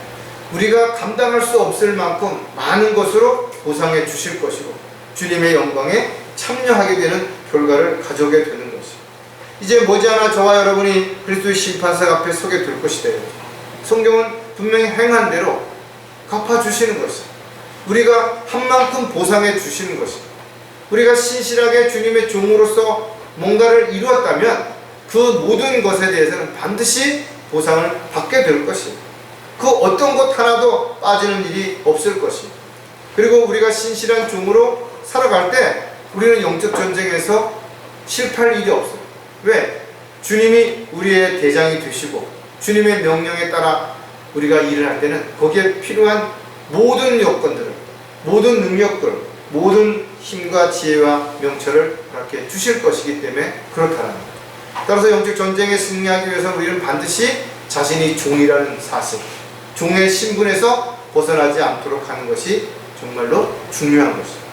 우리가 감당할 수 없을 만큼 많은 것으로 보상해 주실 것이고 주님의 영광에 참여하게 되는 결과를 가져오게 되는 것이죠. 이제 머지않아 저와 여러분이 그리스도의 심판석 앞에 서게 될 것이다. 성경은 분명히 행한 대로 갚아주시는 것입니다. 우리가 한 만큼 보상해 주시는 것입니다. 우리가 신실하게 주님의 종으로서 뭔가를 이루었다면 그 모든 것에 대해서는 반드시 보상을 받게 될 것입니다. 그 어떤 것 하나도 빠지는 일이 없을 것입니다. 그리고 우리가 신실한 종으로 살아갈 때 우리는 영적 전쟁에서 실패할 일이 없어요. 왜? 주님이 우리의 대장이 되시고 주님의 명령에 따라 우리가 일을 할 때는 거기에 필요한 모든 여건들을, 모든 능력들, 모든 힘과 지혜와 명철을 그렇게 주실 것이기 때문에 그렇다는 겁니다. 따라서 영적 전쟁에 승리하기 위해서 우리는 반드시 자신이 종이라는 사실, 종의 신분에서 벗어나지 않도록 하는 것이 정말로 중요한 것입니다.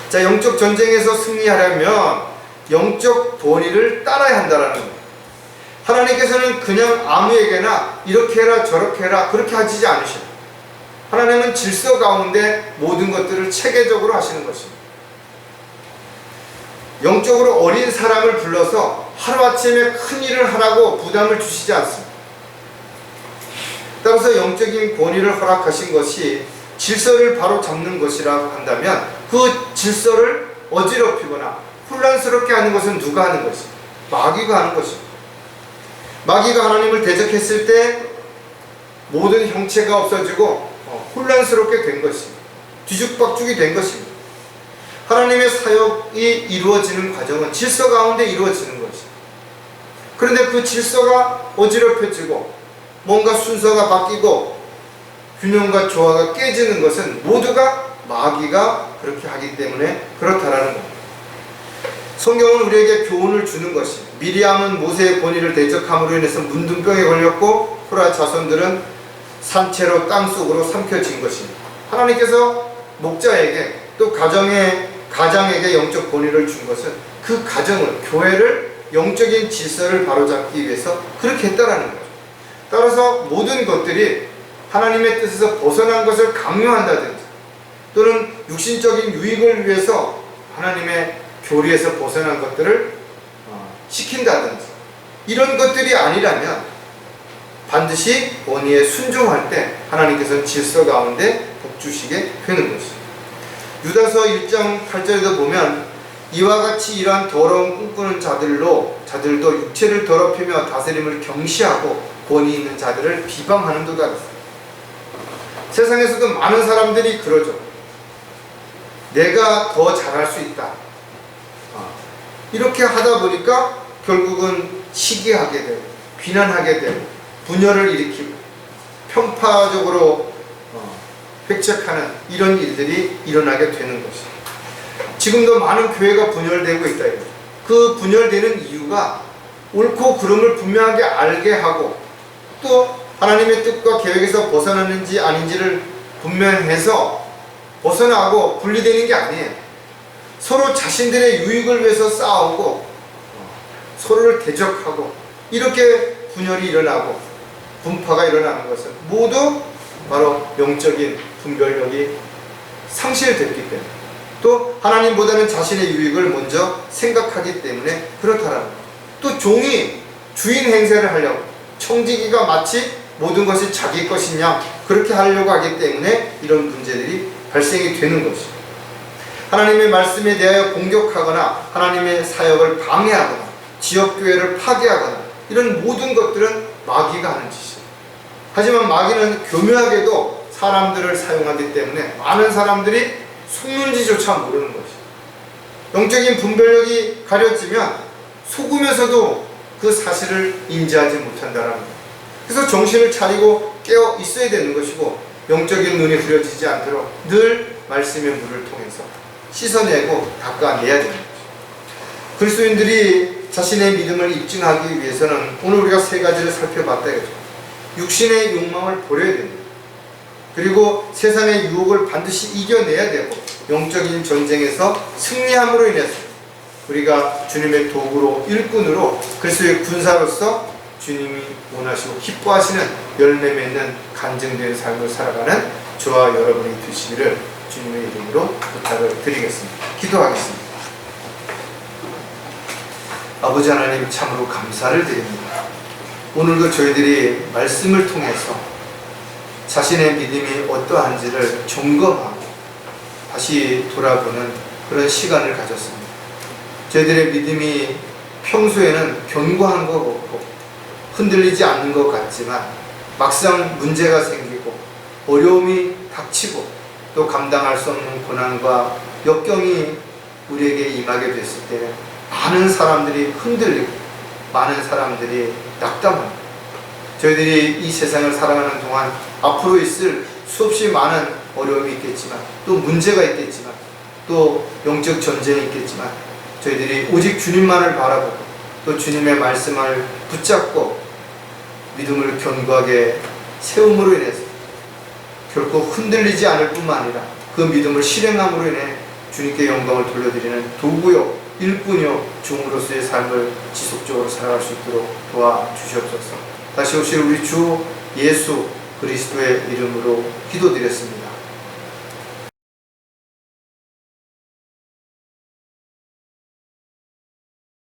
자, 영적 전쟁에서 승리하려면 영적 본의를 따라야 한다는 겁니다. 하나님께서는 그냥 아무에게나 이렇게 해라 저렇게 해라 그렇게 하시지 않으십니다. 하나님은 질서 가운데 모든 것들을 체계적으로 하시는 것입니다. 영적으로 어린 사람을 불러서 하루아침에 큰 일을 하라고 부담을 주시지 않습니다. 따라서 영적인 권위를 허락하신 것이 질서를 바로 잡는 것이라고 한다면 그 질서를 어지럽히거나 혼란스럽게 하는 것은 누가 하는 것입니까? 마귀가 하는 것입니다. 마귀가 하나님을 대적했을 때 모든 형체가 없어지고 혼란스럽게 된 것입니다. 뒤죽박죽이 된 것입니다. 하나님의 사역이 이루어지는 과정은 질서 가운데 이루어지는 것입니다. 그런데 그 질서가 어지럽혀지고 뭔가 순서가 바뀌고 균형과 조화가 깨지는 것은 모두가 마귀가 그렇게 하기 때문에 그렇다라는 겁니다. 성경은 우리에게 교훈을 주는 것입니다. 미리암은 모세의 권위를 대적함으로 인해서 문둥병에 걸렸고 코라 자손들은 산채로 땅속으로 삼켜진 것입니다. 하나님께서 목자에게 또 가장에게 영적 권위를 준 것은 그 가정을, 교회를 영적인 질서를 바로잡기 위해서 그렇게 했다라는 거죠. 따라서 모든 것들이 하나님의 뜻에서 벗어난 것을 강요한다든지 또는 육신적인 유익을 위해서 하나님의 교리에서 벗어난 것들을 시킨다든지 이런 것들이 아니라면 반드시 권위에 순종할 때 하나님께서는 질서 가운데 복 주시게 되는 것이죠. 유다서 1장 8절에도 보면 이와 같이 이러한 더러운 꿈꾸는 자들도 육체를 더럽히며 다스림을 경시하고 권위 있는 자들을 비방하는 도다 했어요. 세상에서도 많은 사람들이 그러죠. 내가 더 잘할 수 있다. 이렇게 하다 보니까 결국은 시기하게 되고 비난하게 되고 분열을 일으키고 편파적으로 획책하는 이런 일들이 일어나게 되는 것이죠. 지금도 많은 교회가 분열되고 있다. 그 분열되는 이유가 옳고 그름을 분명하게 알게 하고 또 하나님의 뜻과 계획에서 벗어나는지 아닌지를 분명해서 벗어나고 분리되는 게 아니에요. 서로 자신들의 유익을 위해서 싸우고 서로를 대적하고 이렇게 분열이 일어나고 분파가 일어나는 것은 모두 바로 영적인 분별력이 상실됐기 때문에 또 하나님보다는 자신의 유익을 먼저 생각하기 때문에 그렇다라는 거예요. 또 종이 주인 행세를 하려고 청지기가 마치 모든 것이 자기 것이냐 그렇게 하려고 하기 때문에 이런 문제들이 발생이 되는 것이죠. 하나님의 말씀에 대하여 공격하거나 하나님의 사역을 방해하거나 지역교회를 파괴하거나 이런 모든 것들은 마귀가 하는 짓이에요. 하지만 마귀는 교묘하게도 사람들을 사용하기 때문에 많은 사람들이 속는지조차 모르는 것이에요. 영적인 분별력이 가려지면 속으면서도 그 사실을 인지하지 못한다는 거예요. 그래서 정신을 차리고 깨어 있어야 되는 것이고 영적인 눈이 흐려지지 않도록 늘 말씀의 물을 통해서 씻어내고 닦아내야 되는 거죠. 그리스도인들이 자신의 믿음을 입증하기 위해서는 오늘 우리가 세 가지를 살펴봤다 이거죠. 육신의 욕망을 버려야 됩니다. 그리고 세상의 유혹을 반드시 이겨내야 되고 영적인 전쟁에서 승리함으로 인해서 우리가 주님의 도구로 일꾼으로 그리스도의 군사로서 주님이 원하시고 기뻐하시는 열매 맺는 간증된 삶을 살아가는 저와 여러분이 되시기를 주님의 이름으로 부탁을 드리겠습니다. 기도하겠습니다. 아버지 하나님 참으로 감사를 드립니다. 오늘도 저희들이 말씀을 통해서 자신의 믿음이 어떠한지를 점검하고 다시 돌아보는 그런 시간을 가졌습니다. 저희들의 믿음이 평소에는 견고한 것 같고 흔들리지 않는 것 같지만 막상 문제가 생기고 어려움이 닥치고 또 감당할 수 없는 고난과 역경이 우리에게 임하게 됐을 때는 많은 사람들이 흔들리고 많은 사람들이 낙담합니다. 저희들이 이 세상을 살아가는 동안 앞으로 있을 수없이 많은 어려움이 있겠지만 또 문제가 있겠지만 또 영적 전쟁이 있겠지만 저희들이 오직 주님만을 바라보고 또 주님의 말씀을 붙잡고 믿음을 견고하게 세움으로 인해서 결코 흔들리지 않을 뿐만 아니라 그 믿음을 실행함으로 인해 주님께 영광을 돌려드리는 도구요 일꾼이요 종으로서의 삶을 지속적으로 살아갈 수 있도록 도와주시옵소서. 다시 오실 우리 주 예수 그리스도의 이름으로 기도드렸습니다.